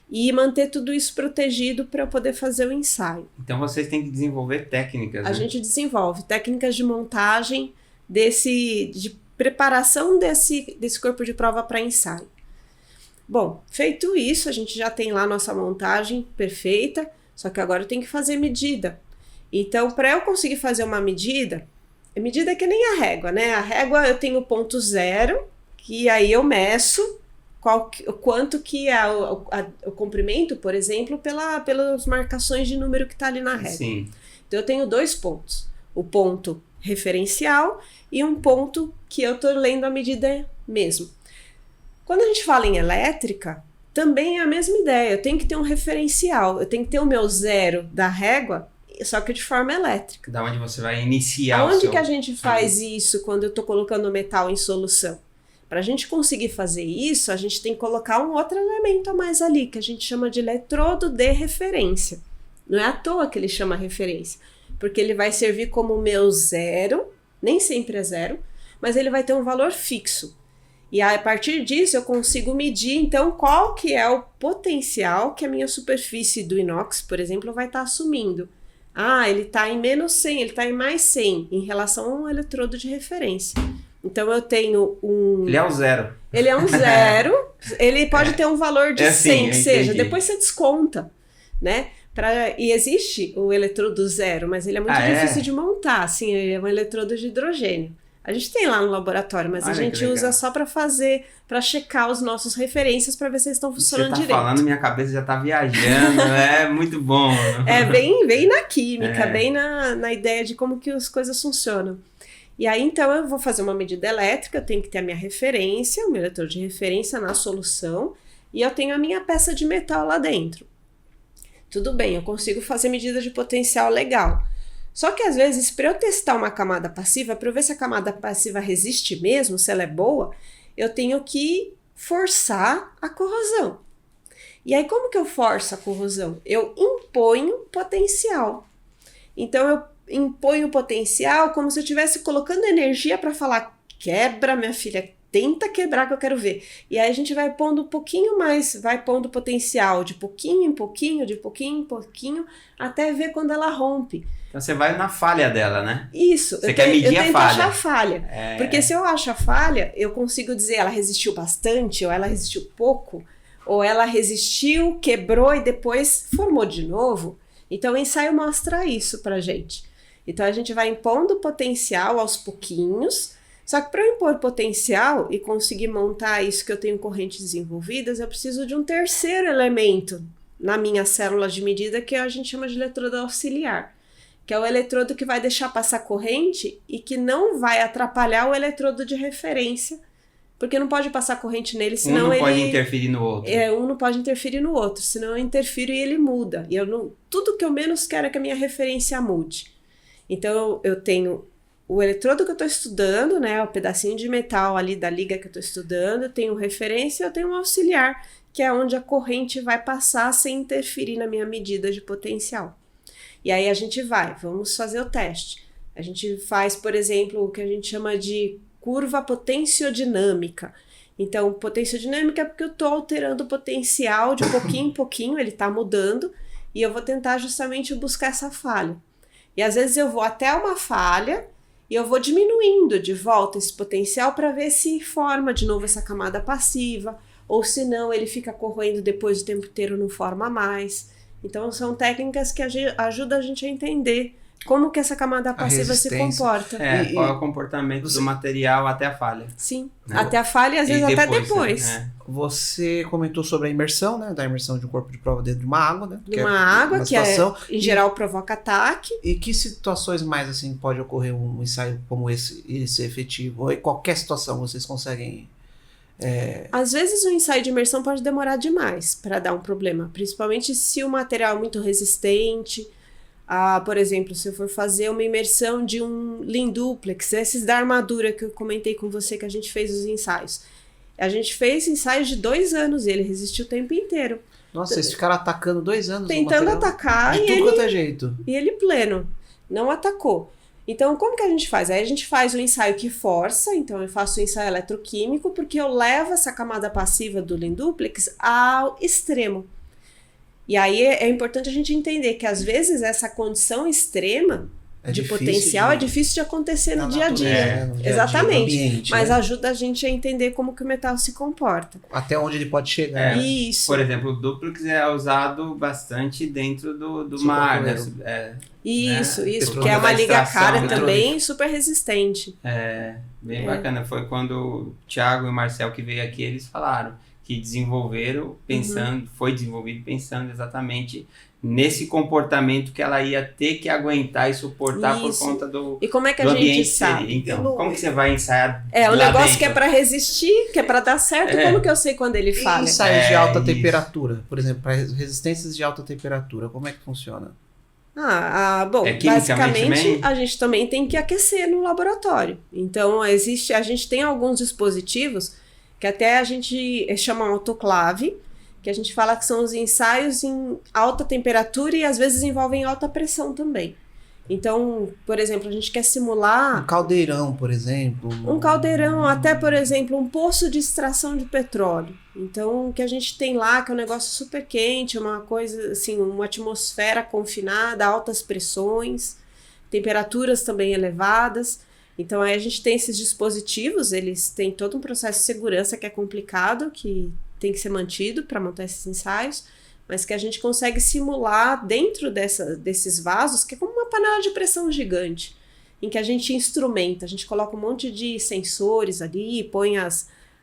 e manter tudo isso protegido para eu poder fazer o ensaio. Então vocês têm que desenvolver técnicas, né? A gente desenvolve técnicas de montagem de preparação desse corpo de prova para ensaio. Bom, feito isso, a gente já tem lá nossa montagem perfeita, só que agora eu tenho que fazer medida. Então, para eu conseguir fazer uma medida é que nem a régua, né? A régua eu tenho ponto zero, que aí eu meço quanto que é o comprimento, por exemplo, pelas marcações de número que está ali na régua. Sim. Então, eu tenho 2 pontos. O ponto referencial e um ponto que eu estou lendo a medida mesmo. Quando a gente fala em elétrica, também é a mesma ideia. Eu tenho que ter um referencial. Eu tenho que ter o meu zero da régua, só que de forma elétrica. Da onde você vai iniciar Aonde que a gente faz isso quando eu estou colocando metal em solução? Para a gente conseguir fazer isso, a gente tem que colocar um outro elemento a mais ali, que a gente chama de eletrodo de referência. Não é à toa que ele chama referência, porque ele vai servir como o meu zero, nem sempre é zero, mas ele vai ter um valor fixo. E a partir disso eu consigo medir, então, qual que é o potencial que a minha superfície do inox, por exemplo, vai estar assumindo. Ele está em menos 100, ele está em mais 100, em relação a um eletrodo de referência. Então, eu tenho Ele é um zero. Ele é um zero, ele pode ter um valor de 100, que seja, depois você desconta, né? E existe o eletrodo zero, mas ele é muito difícil de montar, assim, é um eletrodo de hidrogênio. A gente tem lá no laboratório, mas a gente usa só para checar os nossos referências para ver se eles estão funcionando direito. Você tá falando, minha cabeça já tá viajando, é muito bom. Bem na química, bem na ideia de como que as coisas funcionam. E aí, então, eu vou fazer uma medida elétrica, eu tenho que ter a minha referência, o meu eletrodo de referência na solução, e eu tenho a minha peça de metal lá dentro. Tudo bem, eu consigo fazer medida de potencial legal. Só que às vezes, para eu testar uma camada passiva, para eu ver se a camada passiva resiste mesmo, se ela é boa, eu tenho que forçar a corrosão. E aí, como que eu forço a corrosão? Eu imponho potencial. Então, eu imponho potencial como se eu estivesse colocando energia para falar: quebra, minha filha, tenta quebrar que eu quero ver. E aí a gente vai pondo um pouquinho mais, vai pondo potencial de pouquinho em pouquinho, de pouquinho em pouquinho, até ver quando ela rompe. Então você vai na falha dela, né? Isso. Você quer medir a falha. Eu tento achar a falha. Porque se eu acho a falha, eu consigo dizer ela resistiu bastante, ou ela resistiu pouco, ou ela resistiu, quebrou e depois formou de novo. Então o ensaio mostra isso pra gente. Então a gente vai impondo potencial aos pouquinhos. Só que para eu impor potencial e conseguir montar isso que eu tenho correntes desenvolvidas, eu preciso de um terceiro elemento na minha célula de medida que a gente chama de eletrodo auxiliar, que é o eletrodo que vai deixar passar corrente e que não vai atrapalhar o eletrodo de referência, porque não pode passar corrente nele, senão não pode interferir no outro. Um não pode interferir no outro, senão eu interfiro e ele muda. E tudo que eu menos quero é que a minha referência mude. Então eu tenho o eletrodo que eu estou estudando, né, o pedacinho de metal ali da liga que eu estou estudando, eu tenho referência, eu tenho um auxiliar, que é onde a corrente vai passar sem interferir na minha medida de potencial. E aí vamos fazer o teste. A gente faz, por exemplo, o que a gente chama de curva potenciodinâmica. Então, potenciodinâmica é porque eu estou alterando o potencial de pouquinho em pouquinho, ele está mudando, e eu vou tentar justamente buscar essa falha. E às vezes eu vou até uma falha, e eu vou diminuindo de volta esse potencial para ver se forma de novo essa camada passiva, ou se não, ele fica corroendo depois o tempo inteiro, não forma mais. Então, são técnicas que ajudam a gente a entender como que essa camada passiva se comporta. Qual é o comportamento do material até a falha. Sim, né? até a falha e às vezes até depois. Né? Você comentou sobre a imersão, né? Da imersão de um corpo de prova dentro de uma água, né? De uma água, que em geral provoca ataque. E que situações mais assim pode ocorrer um ensaio como esse ser efetivo? Ou em qualquer situação vocês conseguem... Às vezes o ensaio de imersão pode demorar demais para dar um problema, principalmente se o material é muito resistente. Por exemplo, se eu for fazer uma imersão de um Lean Duplex, esses da armadura que eu comentei com você que a gente fez os ensaios. A gente fez ensaios de 2 anos e ele resistiu o tempo inteiro. Nossa, vocês ficaram atacando 2 anos tentando atacar de tudo quanto é jeito. E ele pleno, não atacou. Então, como que a gente faz? Aí a gente faz o ensaio que força, então eu faço o ensaio eletroquímico, porque eu levo essa camada passiva do Lean Duplex ao extremo. E aí é importante a gente entender que às vezes essa condição extrema de potencial é difícil de acontecer no dia a dia. Exatamente. Ambiente, mas né? ajuda a gente a entender como que o metal se comporta. Até onde ele pode chegar. Isso. Por exemplo, o duplex é usado bastante dentro do mar, né? Isso, Petróleo que é uma da liga extração, cara né? também super resistente. Bem bacana. Foi quando o Thiago e o Marcel que veio aqui, eles falaram que desenvolveram foi desenvolvido pensando exatamente nesse comportamento que ela ia ter que aguentar e suportar por conta do E como é que a gente sabe? Então, como que você vai ensaiar o lá negócio dentro? que é para resistir, que é para dar certo, como que eu sei quando ele falha? E ensaios de alta temperatura, por exemplo, para resistências de alta temperatura, como é que funciona? Bom, basicamente a gente também tem que aquecer no laboratório. Então, a gente tem alguns dispositivos que até a gente chama autoclave, que a gente fala que são os ensaios em alta temperatura e às vezes envolvem alta pressão também. Então, por exemplo, a gente quer simular... Um caldeirão, por exemplo. Um caldeirão, até, por exemplo, um poço de extração de petróleo. Então, o que a gente tem lá, que é um negócio super quente, uma coisa assim, uma atmosfera confinada, altas pressões, temperaturas também elevadas. Então, aí a gente tem esses dispositivos, eles têm todo um processo de segurança que é complicado, que tem que ser mantido para montar esses ensaios, mas que a gente consegue simular dentro desses vasos, que é como uma panela de pressão gigante, em que a gente instrumenta, a gente coloca um monte de sensores ali, põe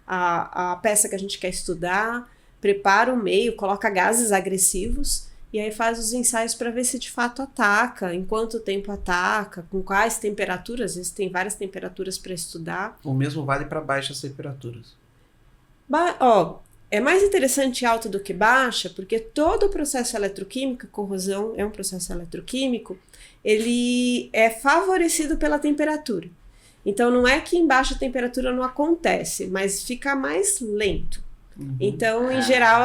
a peça que a gente quer estudar, prepara o meio, coloca gases agressivos, e aí faz os ensaios para ver se de fato ataca, em quanto tempo ataca, com quais temperaturas, às vezes tem várias temperaturas para estudar. O mesmo vale para baixas temperaturas. É mais interessante alta do que baixa, porque todo o processo eletroquímico, corrosão é um processo eletroquímico, ele é favorecido pela temperatura. Então, não é que em baixa temperatura não acontece, mas fica mais lento. Então, em geral,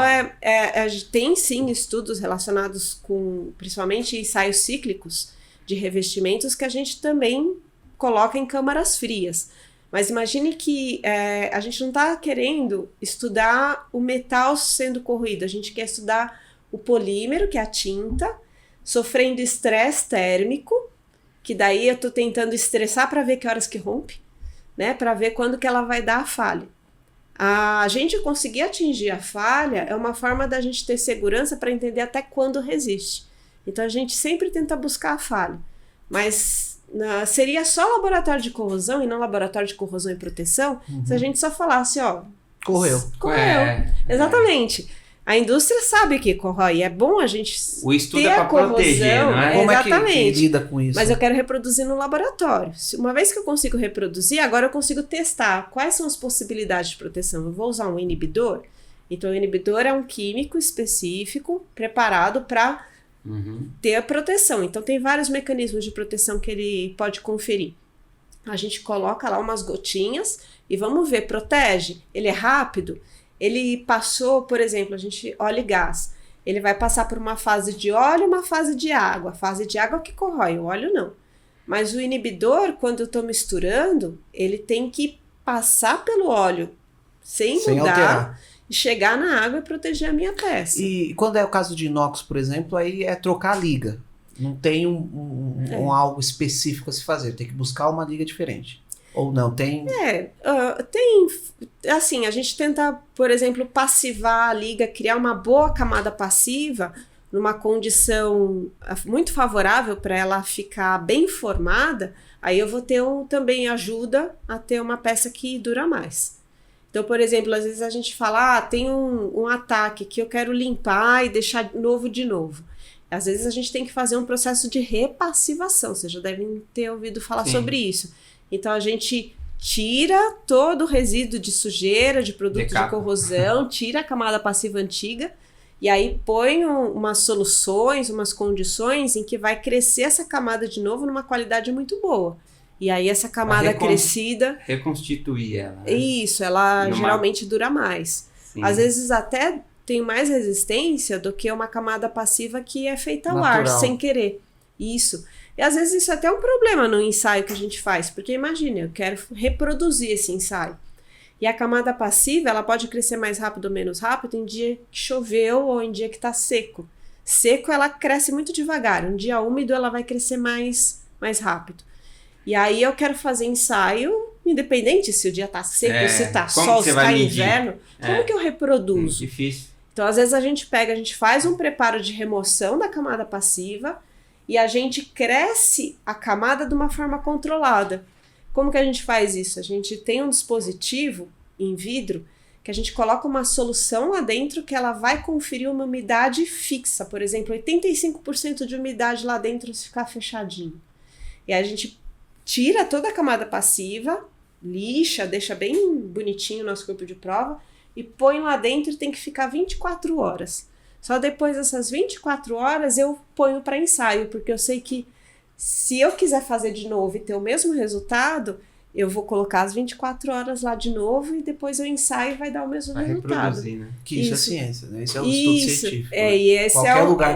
tem sim estudos relacionados com, principalmente, ensaios cíclicos de revestimentos que a gente também coloca em câmaras frias. Mas imagine que a gente não está querendo estudar o metal sendo corroído, a gente quer estudar o polímero, que é a tinta, sofrendo estresse térmico, que daí eu estou tentando estressar para ver que horas que rompe, né? Para ver quando que ela vai dar a falha. A gente conseguir atingir a falha é uma forma da gente ter segurança para entender até quando resiste. Então a gente sempre tenta buscar a falha, mas seria só laboratório de corrosão e não laboratório de corrosão e proteção se a gente só falasse, correu. Exatamente. A indústria sabe que corrói, é bom a gente o estudo ter é a corrosão, proteger, não é? Como exatamente. é que lida com isso? Mas eu quero reproduzir no laboratório. Uma vez que eu consigo reproduzir, agora eu consigo testar quais são as possibilidades de proteção. Eu vou usar um inibidor. Então, o inibidor é um químico específico preparado para ter a proteção. Então, tem vários mecanismos de proteção que ele pode conferir. A gente coloca lá umas gotinhas e vamos ver, protege? Ele é rápido? Ele passou, por exemplo, a gente óleo e gás. Ele vai passar por uma fase de óleo e uma fase de água. A fase de água que corrói, o óleo não. Mas o inibidor, quando eu estou misturando, ele tem que passar pelo óleo sem mudar, alterar. E chegar na água e proteger a minha peça. E quando é o caso de inox, por exemplo, aí é trocar a liga. Não tem um algo específico a se fazer, tem que buscar uma liga diferente. Ou não, tem... Tem, assim, a gente tenta, por exemplo, passivar a liga, criar uma boa camada passiva numa condição muito favorável para ela ficar bem formada, aí eu vou ter também ajuda a ter uma peça que dura mais. Então, por exemplo, às vezes a gente fala, tem um ataque que eu quero limpar e deixar novo de novo. Às vezes a gente tem que fazer um processo de repassivação, vocês já devem ter ouvido falar sobre isso. Então a gente tira todo o resíduo de sujeira, de produto de corrosão, tira a camada passiva antiga e aí põe umas soluções, umas condições em que vai crescer essa camada de novo numa qualidade muito boa. E aí essa camada crescida... Reconstituir ela. Né? Isso, ela geralmente dura mais. Sim. Às vezes até tem mais resistência do que uma camada passiva que é feita ao ar, sem querer. Isso. E às vezes isso é até um problema no ensaio que a gente faz, porque imagina, eu quero reproduzir esse ensaio. E a camada passiva, ela pode crescer mais rápido ou menos rápido em dia que choveu ou em dia que está seco. Seco, ela cresce muito devagar. Um dia úmido, ela vai crescer mais rápido. E aí eu quero fazer ensaio, independente se o dia está seco, se está sol, se está inverno. Como que eu reproduzo? Difícil. Então, às vezes a gente faz um preparo de remoção da camada passiva e a gente cresce a camada de uma forma controlada. Como que a gente faz isso? A gente tem um dispositivo em vidro que a gente coloca uma solução lá dentro que ela vai conferir uma umidade fixa. Por exemplo, 85% de umidade lá dentro se ficar fechadinho. E aí a gente tira toda a camada passiva, lixa, deixa bem bonitinho o nosso corpo de prova e põe lá dentro e tem que ficar 24 horas. Só depois dessas 24 horas eu ponho para ensaio, porque eu sei que se eu quiser fazer de novo e ter o mesmo resultado, eu vou colocar as 24 horas lá de novo e depois eu ensaio e vai dar o mesmo resultado. Reproduzir, né? Que isso é ciência, né? Esse é um estudo científico. E esse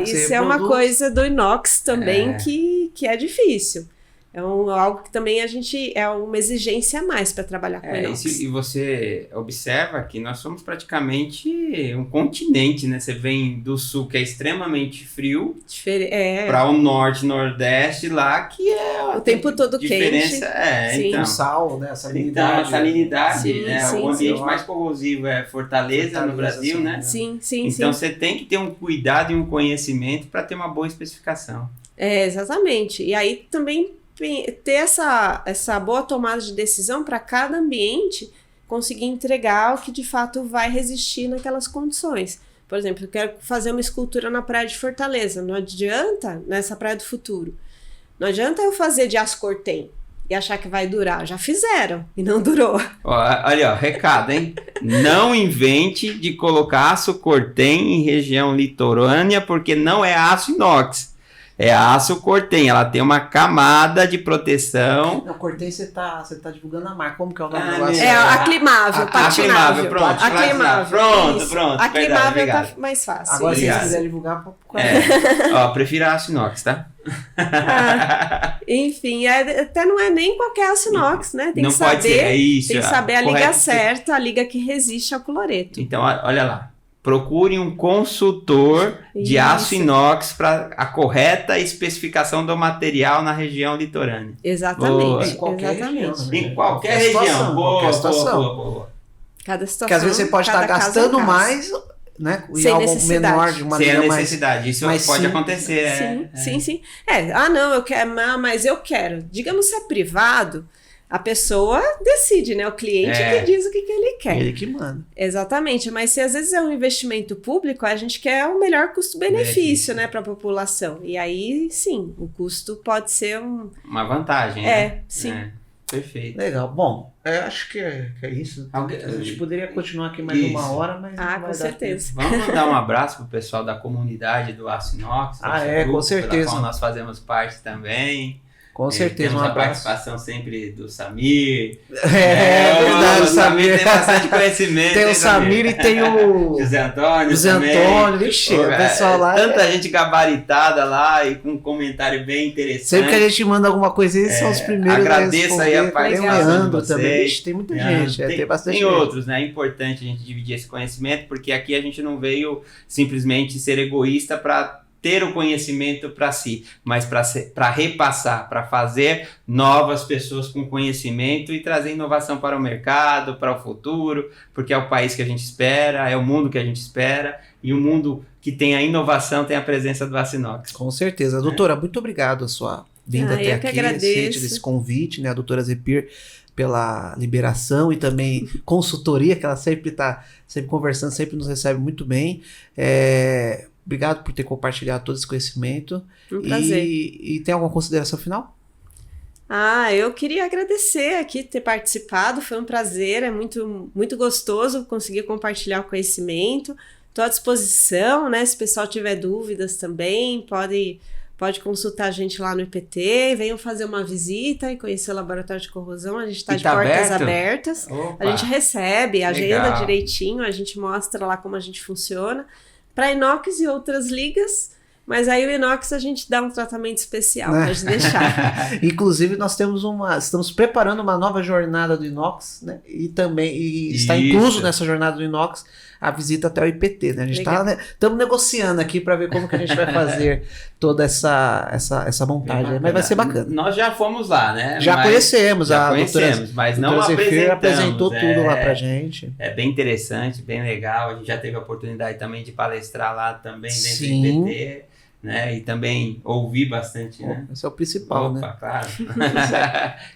isso é uma coisa do inox também que é difícil. É algo que também a gente... É uma exigência a mais para trabalhar com inox. E você observa que nós somos praticamente um continente, né? Você vem do sul, que é extremamente frio, para o norte, nordeste, lá, que é... O tempo todo quente. Então, o sal, né? A salinidade. Então, a salinidade, né? O ambiente mais corrosivo é Fortaleza no Brasil, né? Sim. Então, você tem que ter um cuidado e um conhecimento para ter uma boa especificação. Exatamente. E aí também... ter essa boa tomada de decisão para cada ambiente conseguir entregar o que de fato vai resistir naquelas condições. Por exemplo, eu quero fazer uma escultura na Praia de Fortaleza, não adianta, nessa Praia do Futuro, não adianta eu fazer de aço cortem e achar que vai durar, já fizeram e não durou. Olha, recado, hein? Não invente de colocar aço cortem em região litorânea, porque não é aço inox. É aço cortem, ela tem uma camada de proteção. Não, cortem você tá divulgando a marca. Como que é o nome do negócio? Aclimável, patinável. Pronto. Aclimável tá mais fácil. Agora, se você quiser divulgar, prefiro aço inox, tá? Enfim, até não é nem qualquer aço inox, né? Tem que saber, tem que saber a liga certa, a liga que resiste ao cloreto. Então, olha lá. Procure um consultor de aço inox para a correta especificação do material na região litorânea. Exatamente. Em qualquer região. Em qualquer região. Qualquer situação. Cada situação. Porque às vezes você pode estar gastando mais, né? Sem algo necessidade. Menor de uma sem a liga necessidade. Isso pode acontecer. Sim. Não, eu quero, mas eu quero. Digamos se é privado. A pessoa decide, né? O cliente que diz o que ele quer. Ele que manda. Exatamente, mas se às vezes é um investimento público, a gente quer o melhor custo-benefício, né, para a população. E aí, sim, o custo pode ser uma vantagem, né? Sim. Perfeito. Legal. Bom, acho que é isso. A gente poderia continuar aqui mais uma hora, mas não vai com certeza. Vamos mandar um abraço pro pessoal da comunidade do Aço Inox. Com certeza. Da qual nós fazemos parte também. Com certeza, temos um a abraço. participação sempre do Samir. É verdade, o Samir tem bastante conhecimento. Tem o Samir e tem o José Antônio. Vixe, o pessoal lá. Tanta gente gabaritada lá e com um comentário bem interessante. Sempre que a gente manda alguma coisa, eles são os primeiros. Agradeço aí a participação de vocês. Também. Vixe, tem muita gente, tem bastante gente. Tem outros, né? É importante a gente dividir esse conhecimento, porque aqui a gente não veio simplesmente ser egoísta para ter o conhecimento para si, mas para repassar, para fazer novas pessoas com conhecimento e trazer inovação para o mercado, para o futuro, porque é o país que a gente espera, é o mundo que a gente espera, e o mundo que tem a inovação tem a presença do Açinox. Com certeza. Doutora, muito obrigado a sua vinda até eu que aqui, agradeço. aceite desse convite, né? A doutora Zepir, pela liberação e também consultoria, que ela sempre está sempre conversando, sempre nos recebe muito bem. Obrigado por ter compartilhado todo esse conhecimento. Um prazer. E tem alguma consideração final? Eu queria agradecer aqui ter participado, foi um prazer, é muito, muito gostoso conseguir compartilhar o conhecimento. Estou à disposição, né? Se o pessoal tiver dúvidas também, pode consultar a gente lá no IPT, venham fazer uma visita e conhecer o laboratório de corrosão, a gente está de portas abertas, Opa, a gente recebe, agenda legal. direitinho, a gente mostra lá como a gente funciona, para inox e outras ligas, mas aí o inox a gente dá um tratamento especial, pode deixar. Inclusive nós estamos preparando uma nova jornada do inox, né? E também está incluso nessa jornada do inox a visita até o IPT, né? A gente estamos negociando aqui para ver como que a gente vai fazer toda essa montagem, mas vai ser bacana. Nós já fomos lá, né? Já conhecemos, mas não apresentou tudo lá pra gente. É bem interessante, bem legal. A gente já teve a oportunidade também de palestrar lá também dentro Sim. do IPT, né? E também ouvir bastante, né? Esse é o principal, Opa, né? Claro.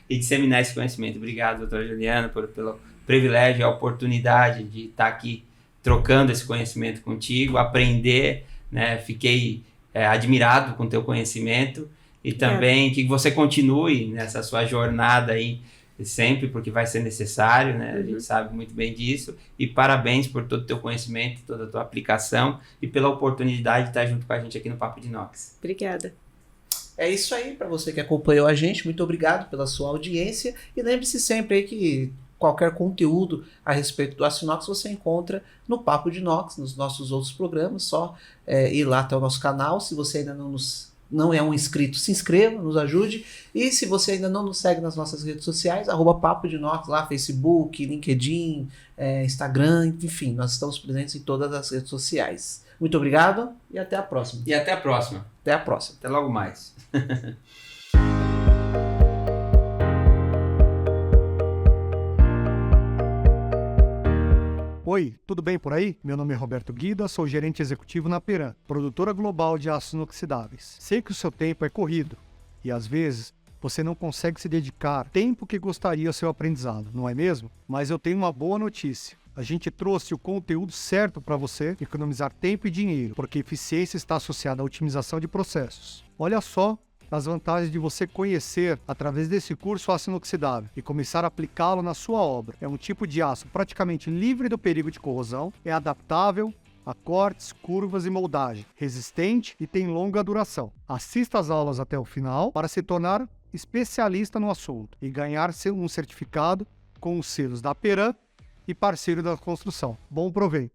E disseminar esse conhecimento. Obrigado, doutora Juliana, pelo privilégio e a oportunidade de estar aqui trocando esse conhecimento contigo, aprender, né? Fiquei admirado com o teu conhecimento e também que você continue nessa sua jornada aí sempre, porque vai ser necessário, né? A gente sabe muito bem disso, e parabéns por todo o teu conhecimento, toda a tua aplicação e pela oportunidade de estar junto com a gente aqui no Papo de Inox. Obrigada. É isso aí, para você que acompanhou a gente, muito obrigado pela sua audiência, e lembre-se sempre aí que qualquer conteúdo a respeito do Açinox você encontra no Papo de Inox, nos nossos outros programas, só ir lá até o nosso canal. Se você ainda não é um inscrito, se inscreva, nos ajude, e se você ainda não nos segue nas nossas redes sociais, @Papo de Inox, lá Facebook, LinkedIn, Instagram, enfim, nós estamos presentes em todas as redes sociais. Muito obrigado e até a próxima. E até a próxima. Até a próxima. Até logo mais. Oi, tudo bem por aí? Meu nome é Roberto Guida, sou gerente executivo na Peran, produtora global de aços inoxidáveis. Sei que o seu tempo é corrido e às vezes você não consegue se dedicar tempo que gostaria ao seu aprendizado, não é mesmo? Mas eu tenho uma boa notícia. A gente trouxe o conteúdo certo para você economizar tempo e dinheiro, porque eficiência está associada à otimização de processos. Olha só as vantagens de você conhecer, através desse curso, o aço inoxidável e começar a aplicá-lo na sua obra. É um tipo de aço praticamente livre do perigo de corrosão, é adaptável a cortes, curvas e moldagem, resistente e tem longa duração. Assista às aulas até o final para se tornar especialista no assunto e ganhar um certificado com os selos da Peran e parceiro da construção. Bom proveito!